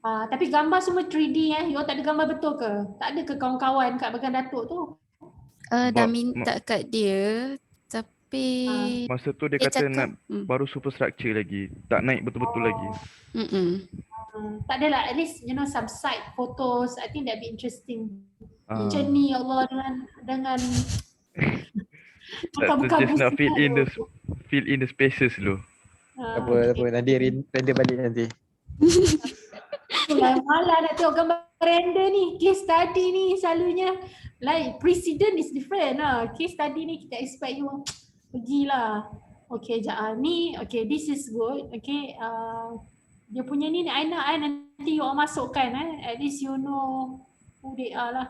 Tapi gambar semua 3D you all tak ada gambar betul ke? Tak ada ke kawan-kawan kat Bagan Datuk tu? Dah minta kat dia tapi masa tu dia kata nak baru superstructure lagi, tak naik betul-betul lagi. Tak adalah, at least some side photos. I think that'd be interesting. Macam ni Allah dengan buka-buka Just nak buku. fill in the spaces dulu. Tak apa, nanti render balik nanti. Malah nak tengok gambar render ni. Case study ni selalunya like precedent is different lah. Case study ni kita expect you pergilah. Okay, ni okay, this is good. Okay, dia punya ni I nak nanti you all masukkan at least you know who they are lah.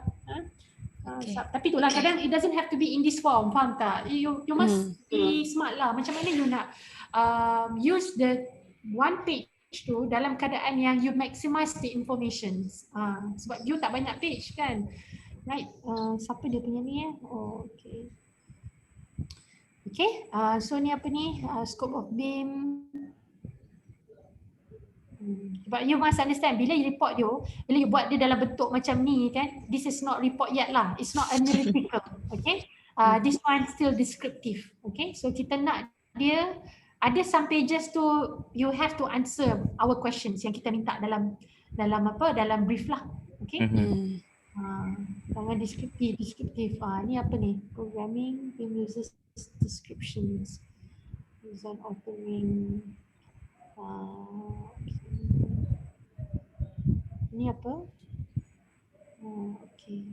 Tapi itulah kadang it doesn't have to be in this form, faham tak? You must be smart lah. Macam mana you nak use the one page tu dalam keadaan yang you maximize the information. Sebab you tak banyak page kan. Right, siapa dia punya ni Oh, okay. Okay, so ni apa ni? Scope of beam. But you must understand, bila you report bila you buat dia dalam bentuk macam ni kan, this is not report yet lah. It's not analytical. Okay, this one still descriptive. Okay, so kita nak dia ada some pages tu you have to answer our questions yang kita minta dalam brief lah. Okay. Jangan descriptive. Ni apa ni? Programming, beam users descriptions, design authoring. Ni apa? Okay.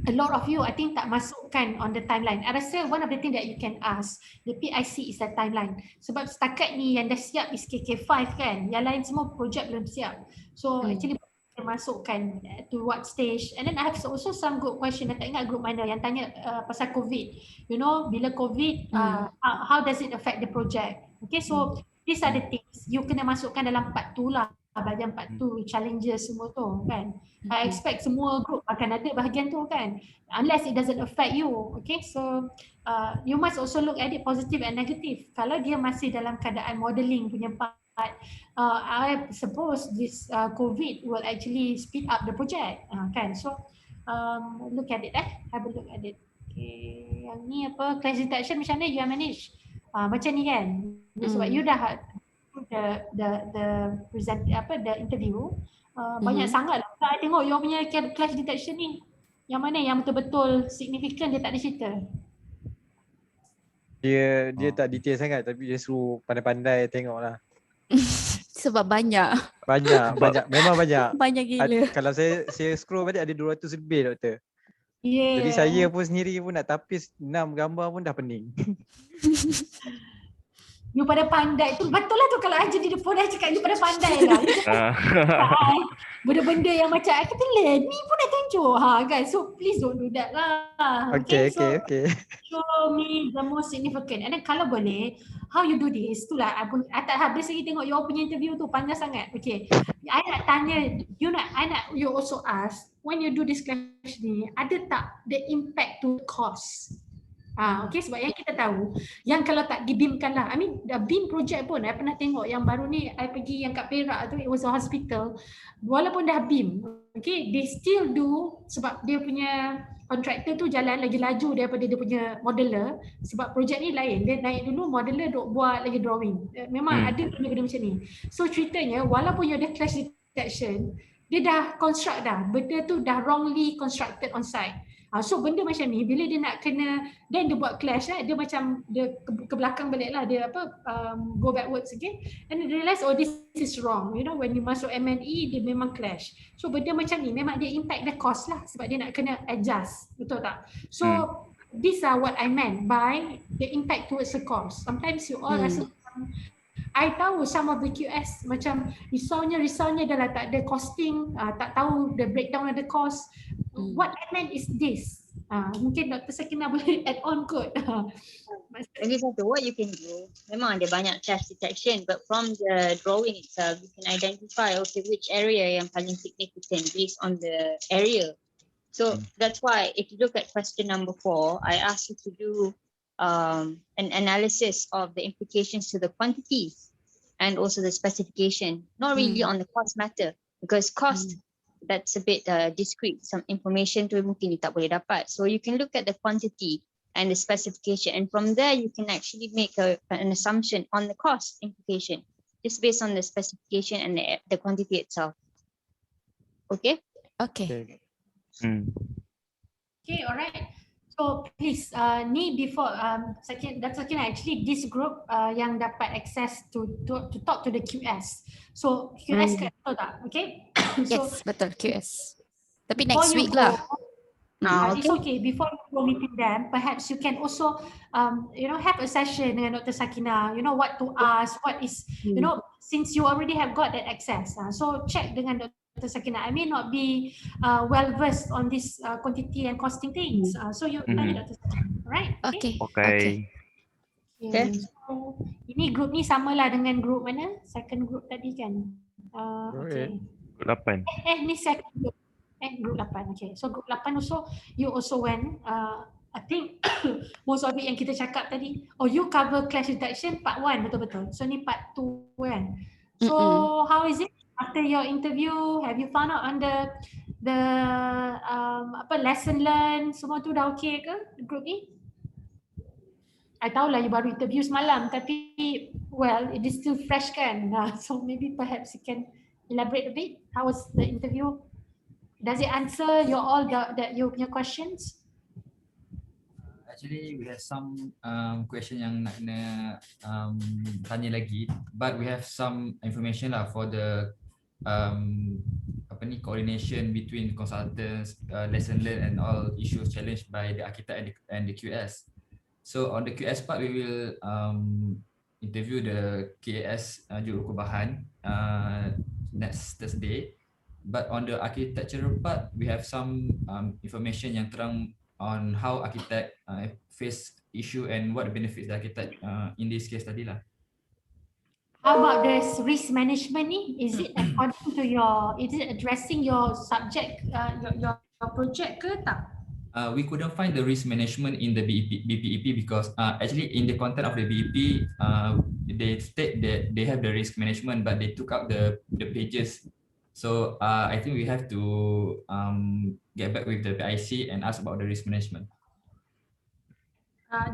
A lot of you I think tak masukkan on the timeline. I rasa one of the thing that you can ask the PIC is the timeline. Sebab setakat ni yang dah siap is KK5 kan. Yang lain semua projek belum siap. So actually kita masukkan to what stage. And then I have also some good question. Tak ingat group mana yang tanya pasal COVID. You know, bila COVID, how does it affect the project? Okay, so these are the things you kena masukkan dalam part tu lah. Bahagian part tu, challenges semua tu kan. I expect semua group akan ada bahagian tu kan. Unless it doesn't affect you. Okay, so you must also look at it positive and negative. Kalau dia masih dalam keadaan modeling punya part, I suppose this COVID will actually speed up the project kan. So look at it have a look at it. Okay, yang ni apa, clash detection macam mana you manage? Macam ni kan. Sebab you dah the present the interview banyak sangat lah. Saya tengok you punya clash detection ni yang mana yang betul-betul signifikan dia tak ada cerita. Dia tak detail sangat tapi dia suruh pandai-pandai tengok lah. Sebab banyak. Memang banyak. Banyak gila. Kalau saya scroll balik ada 200 lebih doktor. Yeah. Jadi saya pun sendiri pun nak tapis 6 gambar pun dah pening. You pada pandai tu, betul lah tu kalau Haji di depan dah cakap you pada pandai lah. Benda-benda yang macam I kata ni pun dah tunjuk kan. So please don't do that lah. Okay. Show me the most significant. And then kalau boleh, how you do this, itulah I tak habis lagi tengok you punya interview tu panjang sangat. Okay, I nak tanya, you also ask, when you do this clash ni, ada tak the impact to cost? Okay, sebab yang kita tahu yang kalau tak dibimkan lah, I mean the BIM project pun I pernah tengok yang baru ni I pergi yang kat Perak tu, it was a hospital, walaupun dah BIM, okay, they still do sebab dia punya kontraktor tu jalan lagi laju daripada dia punya modeler. Sebab projek ni lain, dia naik dulu modeler duk buat lagi drawing. Memang ada benda-benda macam ni. So ceritanya walaupun you ada clash detection, dia dah construct dah, benda tu dah wrongly constructed on site. So benda macam ni bila dia nak kena, then dia buat clash dia macam dia ke belakang balik lah, dia go backwards again and dia realise this is wrong, you know, when you masuk M&E dia memang clash. So benda macam ni memang dia impact the cost lah sebab dia nak kena adjust, betul tak? So these are what I meant by the impact towards the cost. Sometimes you all rasa I tahu some of the QS macam risaunya dah lah tak ada costing, tak tahu the breakdown of the cost. What I meant is this. Mungkin Dr. Sakina boleh add on kot. Lagi satu, what you can do, memang ada banyak clash detection, but from the drawing itself, you can identify which area yang paling significant based on the area. So that's why if you look at question number 4, I asked you to do an analysis of the implications to the quantities and also the specification, not really on the cost matter, because cost that's a bit discrete. Some information tu mungkin you tak boleh dapat. So you can look at the quantity and the specification. And from there, you can actually make an assumption on the cost implication just based on the specification and the quantity itself. Okay? Okay. Okay, all right. So please, ni before Dr. Sakina, actually this group yang dapat access to talk to the QS. So QS kan betul tak? Okay. So, Yes, betul QS. Tapi before next you week go, lah. It's okay. Before you go meeting them, perhaps you can also, have a session dengan Dr. Sakina. You know what to ask, what is, since you already have got that access. So check dengan Dr. Sakina. I may not be well versed on this quantity and costing things. So you tanya Dr. Sakina, right? Okay. Okay. So ini group ni samalah dengan group mana? Second group tadi kan? Okay. Group 8. Ni second group. Group 8. Okay. So group 8 also, you also went. I think most of it yang kita cakap tadi. Oh, you cover clash detection part 1 betul-betul. So ni part 2 kan. So how is it after your interview? Have you found out on the lesson learned? Semua tu dah okay ke group ni? I tahulah you baru interview semalam, tapi well, it is still fresh kan. So maybe perhaps you can elaborate a bit. How was the interview? Does it answer your questions? Actually, we have some question yang nak kena tanya lagi, but we have some information lah for the coordination between consultants, lesson learned and all issues challenged by the architect and the QS. So on the QS part, we will interview the KAS jururukuh bahan next Thursday. But on the architectural part, we have some information yang terang on how architect face issue and what the benefits the architect in this case tadi lah. How about this risk management ni? Is it according to is it addressing your subject, your project ke tak? We couldn't find the risk management in the BPEP because actually in the content of the BEP, they state that they have the risk management, but they took out the pages. So I think we have to get back with the PIC and ask about the risk management.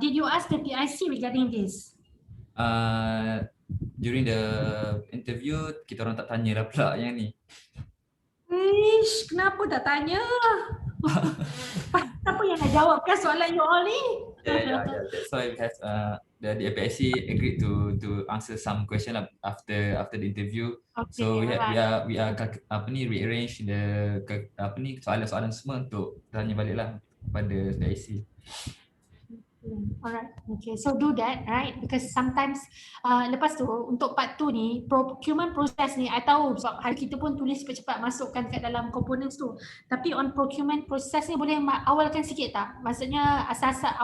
Did you ask the PIC regarding this? During the interview, kita orang tak tanya lah pula yang ni. Ish, kenapa tak tanya? Siapa yang nak jawabkan soalan you all ni? Yeah. That's why we have the PIC agreed to answer some question after the interview. Okay, so we are rearrange the soalan-soalan semua untuk tanya balik lah pada PIC. Alright, okay, so do that, right? Because sometimes lepas tu untuk part 2 ni procurement process ni, I tahu sebab hari kita pun tulis cepat-cepat masukkan kat dalam components tu. Tapi on procurement process ni boleh awalkan sikit tak? Maksudnya asas-asas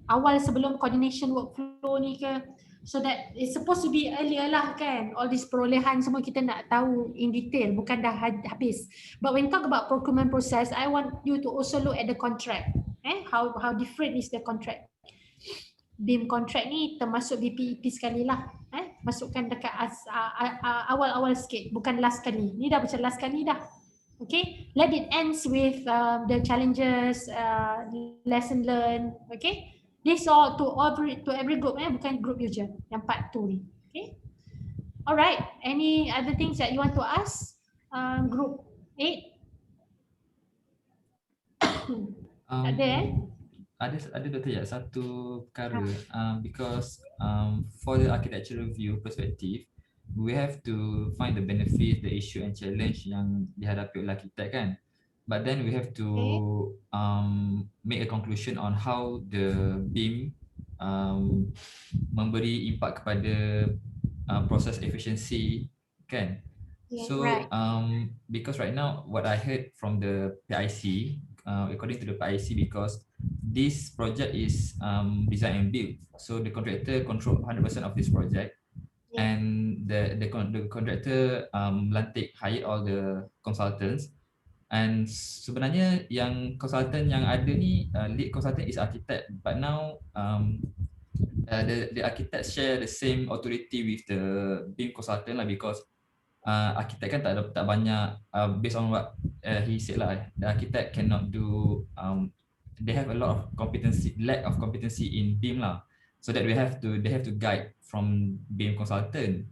awal sebelum coordination workflow ni ke, so that it's supposed to be earlier lah kan. All this perolehan semua kita nak tahu in detail, bukan dah habis. But when talk about procurement process, I want you to also look at the contract. How different is the contract? BIM contract ni termasuk BPEP sekali lah. Masukkan dekat awal-awal sikit, bukan last kali. Ni dah macam last kali dah. Okay, let it ends with the challenges, lesson learned. Okay, this all to every group, bukan group you je. Yang part 2 ni. Okay, alright. Any other things that you want to ask? Group 8. Ada Dr. Yat, satu perkara because for the architectural view perspective, we have to find the benefit, the issue and challenge yang dihadapi oleh architect kan. But then we have to make a conclusion on how the BIM memberi impact kepada process efficiency kan. So because right now what I heard from the PIC, according to the PIC, because this project is design and build, so the contractor control 100% of this project, and the contractor hire all the consultants, and sebenarnya yang consultant yang ada ni lead consultant is architect, but now the architect share the same authority with the BIM consultant lah, because architect kan tak banyak based on what he said lah, the architect cannot do they have a lot of lack of competency in BIM lah. So that they have to guide from BIM consultant.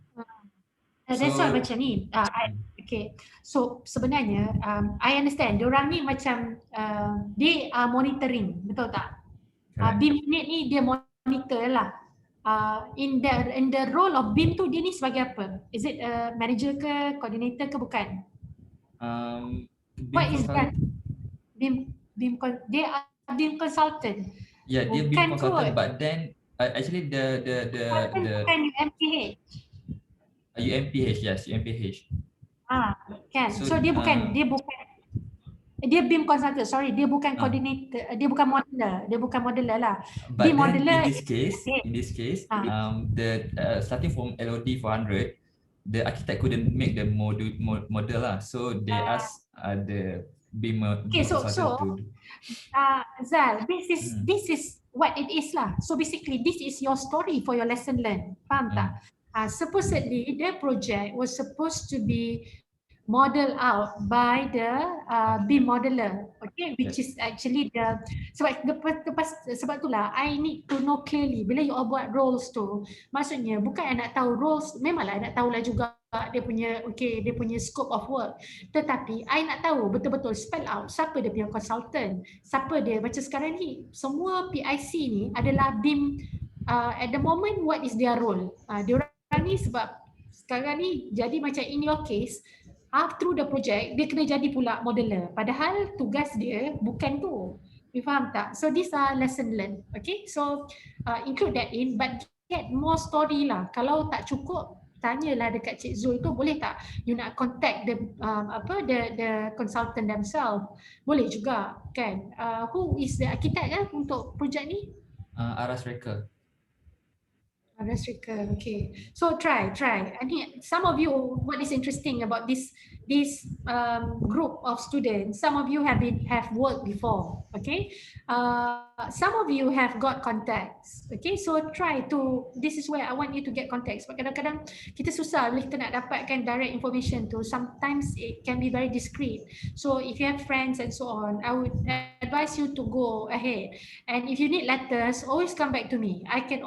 That's why macam ni. Okay. So sebenarnya I understand. Diorang ni macam they are monitoring, betul tak? BIM unit ni dia monitor lah. In the role of BIM tu dia ni sebagai apa? Is it a manager ke, coordinator ke bukan? What is that? They are BIM consultant. Yeah, dia BIM consultant, but then actually the bukan UMPH. UMPH, yes, UMPH. Kan. So dia bukan dia BIM consultant. Sorry, dia bukan coordinator, dia bukan modeler lah. But BIM then modeler in this case, the starting from LOD 400, the architect couldn't make the model lah. So they asked the BIM consultant to. Zal, this is what it is lah. So basically, this is your story for your lesson learned. Faham tak? Supposedly, the project was supposed to be modeled out by the BIM modeler, okay, which is actually sebab itulah I need to know clearly bila you all buat roles tu. Maksudnya bukan I nak tahu roles, memanglah I nak tahulah juga dia punya scope of work, tetapi I nak tahu betul-betul spell out siapa dia punya consultant, siapa dia. Macam sekarang ni semua PIC ni adalah BIM at the moment. What is their role? Diorang ni sebab sekarang ni jadi macam in your case, through the project dia kena jadi pula modeler, padahal tugas dia bukan tu. You faham tak? So these are lesson learned. Okay, so include that in, but get more story lah. Kalau tak cukup, tanyalah dekat Cik Zul tu, boleh tak you nak contact the consultant themselves, boleh juga kan. Who is the architect untuk projek ni? Aras Reka. Okay, so try. I mean, some of you, what is interesting about this group of students, some of you have worked before, okay. Some of you have got contacts, okay. So try to. This is where I want you to get contacts. Sebab kadang-kadang kita susah bila kita nak dapatkan direct information tu. Sometimes it can be very discreet. So if you have friends and so on, I would advise you to go ahead. And if you need letters, always come back to me. I can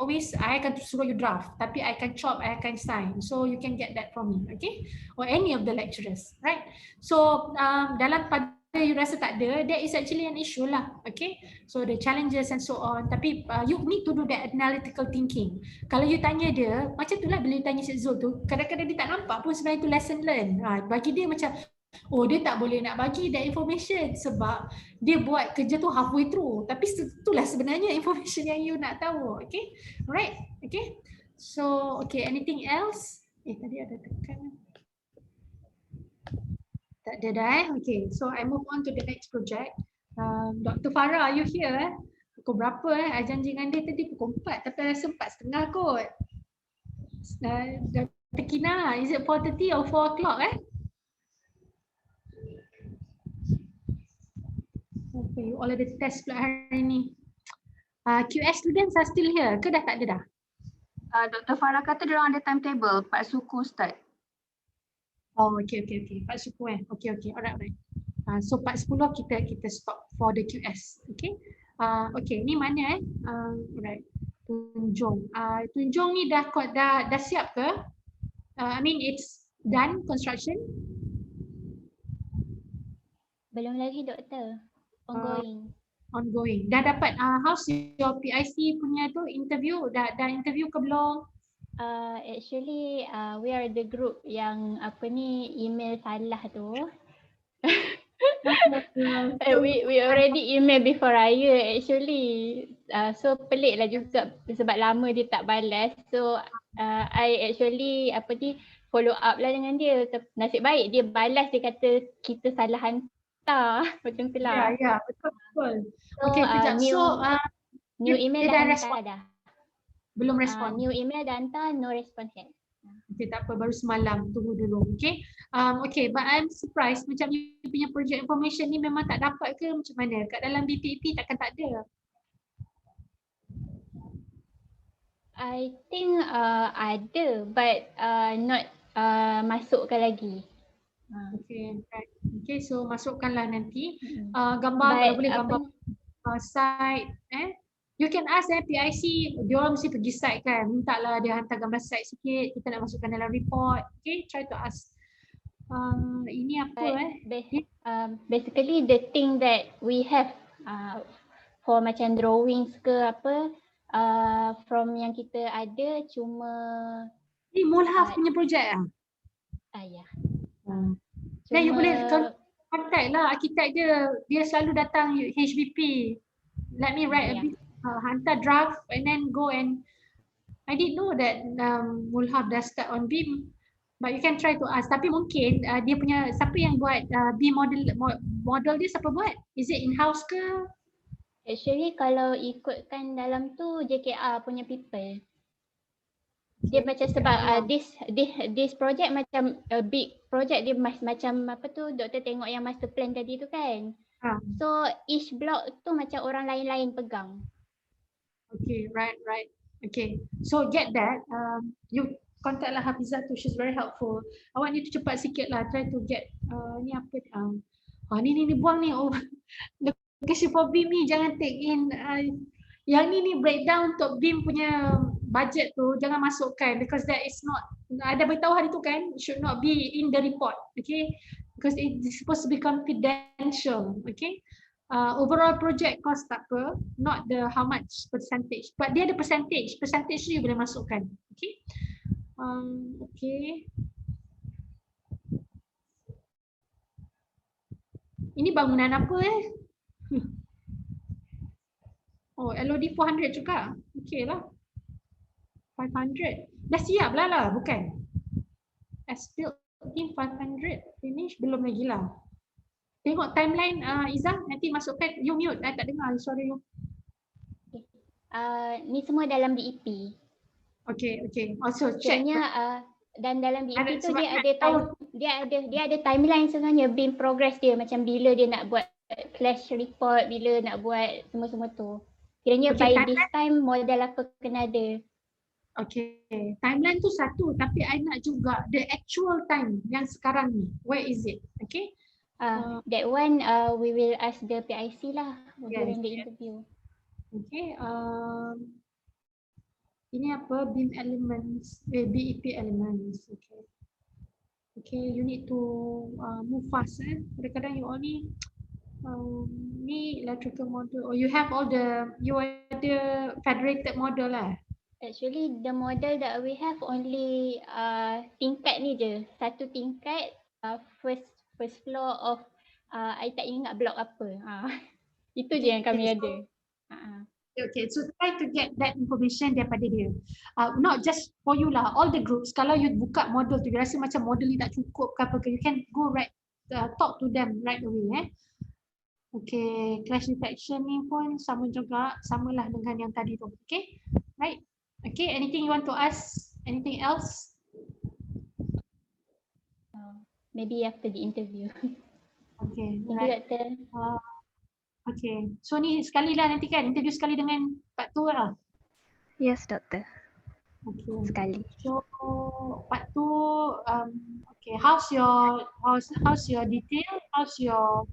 suruh you draft, tapi I can chop, I can sign. So you can get that from me, okay? Or any of the lecturers, right? So dalam pada you rasa tak ada, that is actually an issue lah, okay? So the challenges and so on. Tapi you need to do that analytical thinking. Kalau you tanya dia, macam tu lah bila you tanya Cik Zul tu, kadang-kadang dia tak nampak pun sebenarnya tu lesson learn. Bagi dia macam, oh dia tak boleh nak bagi that information sebab dia buat kerja tu halfway through. Tapi itulah sebenarnya information yang you nak tahu, okay? Alright, okay? So, okay, anything else? Tadi ada tekan. Tak ada dah Okay, so I move on to the next project. Dr. Farah, are you here? Pukul berapa I janji dengan dia tadi pukul 4, tapi I rasa 4:30 kot. Dr. Kina, is it 4:30 or 4 o'clock Okay, you all ada test pula hari ni. QS students are still here ke dah tak ada dah? Dr. Farah kata dia orang ada timetable 4 suku start. Oh, okay. 4 suku Okay, alright. So 4:10 kita stop for the QS. Okay. Okay, ni mana alright. Tunjung ni dah siap ke? I mean it's done construction? Belum lagi doktor. Ongoing. Dah dapat how's your PIC punya tu interview? Dah interview ke belum? Actually we are the group yang email salah tu. We already email before raya actually. So pelik lah juga sebab lama dia tak balas. So I actually follow up lah dengan dia. Nasib baik dia balas, dia kata kita salah hantar. Macam tu lah. Ya, betul. So, okay, kejap. New email dah hantar dah. Belum respon. New email dah hantar, no response yet. Okay, tak apa, baru semalam, tunggu dulu. Okay, okay, but I'm surprised macam you punya project information ni memang tak dapat ke macam mana? Kat dalam BPT takkan tak ada? I think ada, but not masukkan lagi. Okay, so masukkanlah nanti. Gambar kalau boleh gambar site, you can ask PIC, dia orang mesti pergi site kan, minta lah dia hantar gambar site sikit, kita nak masukkan dalam report. Okay, try to ask. Ini apa Basically the thing that we have for macam drawings ke apa, from yang kita ada cuma ni Mulhaf punya projek ya. Then you boleh contact lah arkitek dia selalu datang HBP. Let me write a bit, hantar draft and then go and I didn't know that Mulhaf dah start on BIM, but you can try to ask. Tapi mungkin dia punya siapa yang buat BIM model dia siapa buat? Is it in-house ke? Actually kalau ikutkan dalam tu JKR punya people. Dia macam sebab this project macam a big project, dia macam apa tu doktor tengok yang master plan tadi tu kan. So each block tu macam orang lain-lain pegang. Okay, right. Okay, so get that. You contact lah Hafizah tu, she's very helpful. Awak ni tu cepat sikit lah, try to get ni apa ni buang ni. Location for BIM ni jangan take in yang ni breakdown untuk BIM punya budget tu jangan masukkan, because that is not, ada beritahu hari tu kan, should not be in the report, okay, because it is supposed to be confidential. Okay, overall project cost tak apa, not the how much percentage, but dia ada percentage tu you boleh masukkan. Okay, okay, ini bangunan apa Oh, LOD 400 juga. Okay lah. 500. Dah siap lah, bukan? As built in 500. Finish? Belum lagi lah. Tengok timeline Izzah, nanti masukkan. You mute, tak dengar suara you. Ni semua dalam BEP. Okay. Also check. Dan dalam BEP tu dia ada timeline sebenarnya, BIM progress dia, macam bila dia nak buat flash report, bila nak buat semua-semua tu. Kiranya by this time model apa kena ada. Okay, timeline tu satu, tapi I nak juga the actual time yang sekarang ni. Where is it? Okay. That one we will ask the PIC lah during the interview. Okay. Ini apa? BIM elements, BEP elements. Okay, you need to move fast. Kadang-kadang you all ni ni electrical model. You have all you ada federated model lah. Actually the model that we have only tingkat ni je, satu tingkat, first floor of I tak ingat blok apa. Itu je yang kami ada. Okay, so try to get that information daripada dia. Not just for you lah, all the groups. Kalau you buka model tu, you rasa macam model ni tak cukup ke apa ke, you can go right, talk to them right away. Okay, clash detection ni pun sama juga, samalah dengan yang tadi tu. Okay, right? Okay, anything you want to ask? Anything else? Maybe after the interview. Okay, right. Okay, so ni sekali lah nanti kan, interview sekali dengan Pak Tu lah. Yes, Doktor. Okay. Sekali. So Pak Tu, okay, how's your detail? How's your?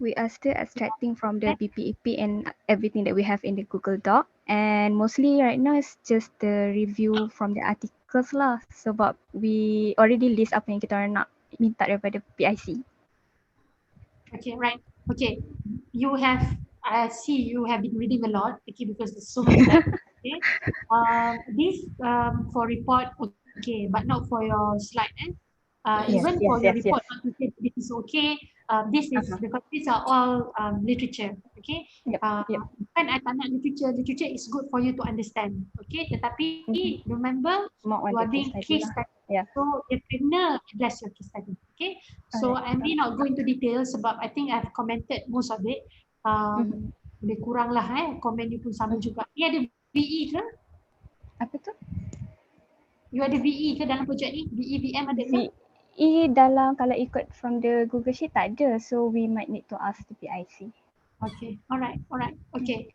We are still extracting from the BPEP and everything that we have in the Google Doc, and mostly right now it's just the review from the articles lah, sebab we already list apa yang kita orang nak minta daripada PIC. Okay, right. Okay, you have, I see you have been reading a lot, okay, because there's so many. Okay, this for report, okay, but not for your slide. Even for your report, not to say this is okay. This is because these are all literature, okay. Kan I tak nak literature is good for you to understand, okay. Tetapi remember, you are doing case study, so you kena address your case study, okay. So I may not go into details sebab I think I've commented most of it. Lebih kurang lah komen you pun sama juga. Ni ada VE ke? Apa tu? You ada VE ke dalam projek ni? VE, VM ada ke? Dalam kalau ikut from the Google Sheet tak ada, so we might need to ask the PIC. Okay, alright, okay.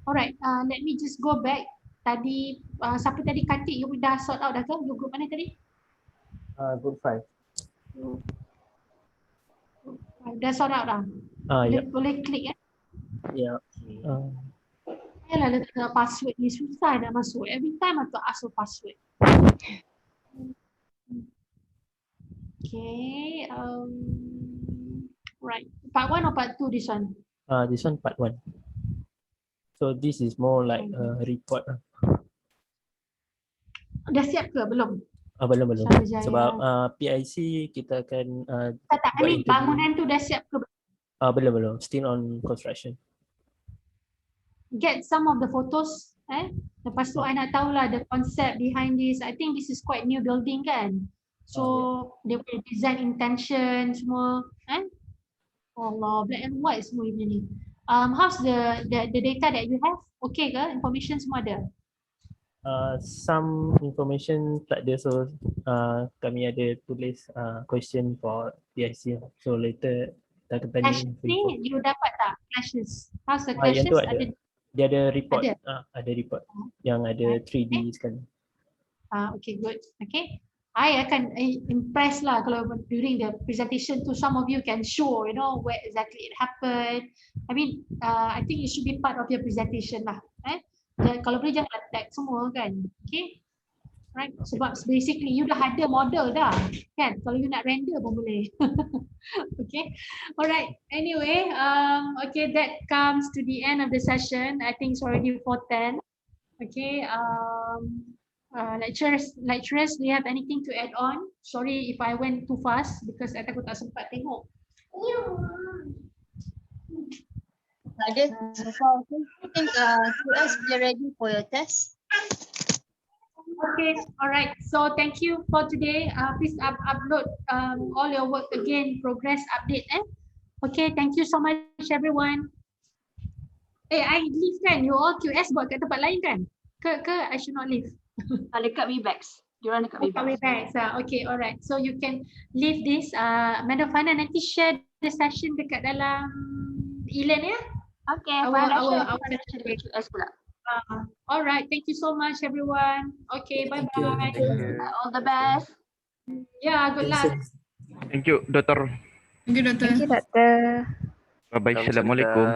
Alright, let me just go back. Tadi, siapa tadi Katik, you dah sort out dah ke? You group mana tadi? Group 5. Dah sort out dah? Yeah. Boleh klik Yeah. Yalah letak password ni susah nak masuk. Every time aku ask for password. Okay. Right. Part 1 or part 2 this one? This one part 1. So this is more like a report. Dah siap ke? Belum? Belum. Syarjaya. Sebab PIC kita akan Tak, buat ni interview. bangunan tu dah siap ke? Belum. Still on construction. Get some of the photos. Lepas tu I nak tahulah the concept behind this. I think this is quite new building kan? So dia punya design intention semua. Allah, black and white semua ni. How's the data that you have? Okay ke? Information semua ada? Some information tak ada, so kami ada tulis question for PIC. So later kita akan tanya. Clash ni you dapat tak? Clashes. How's the Yang clashes? tu ada. Dia ada report. Ada? Ada report yang ada 3D sekali. Okay, good. Okay. I akan impress lah kalau during the presentation tu some of you can show, you know, where exactly it happened. I mean, I think it should be part of your presentation lah. Kalau boleh jangan tag semua kan. Okay. Right. Sebab basically you dah ada model dah kan. Kalau you nak render pun boleh. Okay. Alright. Anyway, okay, that comes to the end of the session. I think it's already 4:10. Okay. Lecturers, do you have anything to add on? Sorry if I went too fast because I takut tak sempat tengok. Ada so far. I think QS be ready for your test. Okay, all right. So thank you for today. Please upload all your work again, progress update. Okay, thank you so much everyone. I leave kan? You all QS buat kat tempat lain kan? Ke I should not leave? Dekat Webex. Diorang dekat Webex. Okay, alright. So you can leave this. Madam Fana nanti share the session dekat dalam e-learn ya? Okay, our QS pula. Alright, thank you so much everyone. Okay, bye-bye. All the best. Yeah, good luck. Thank you, Doktor. Thank you, Doktor. Thank you, Doktor. Bye-bye. Assalamualaikum.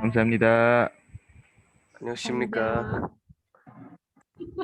Kamsahamnida. Annyeonghaseyo.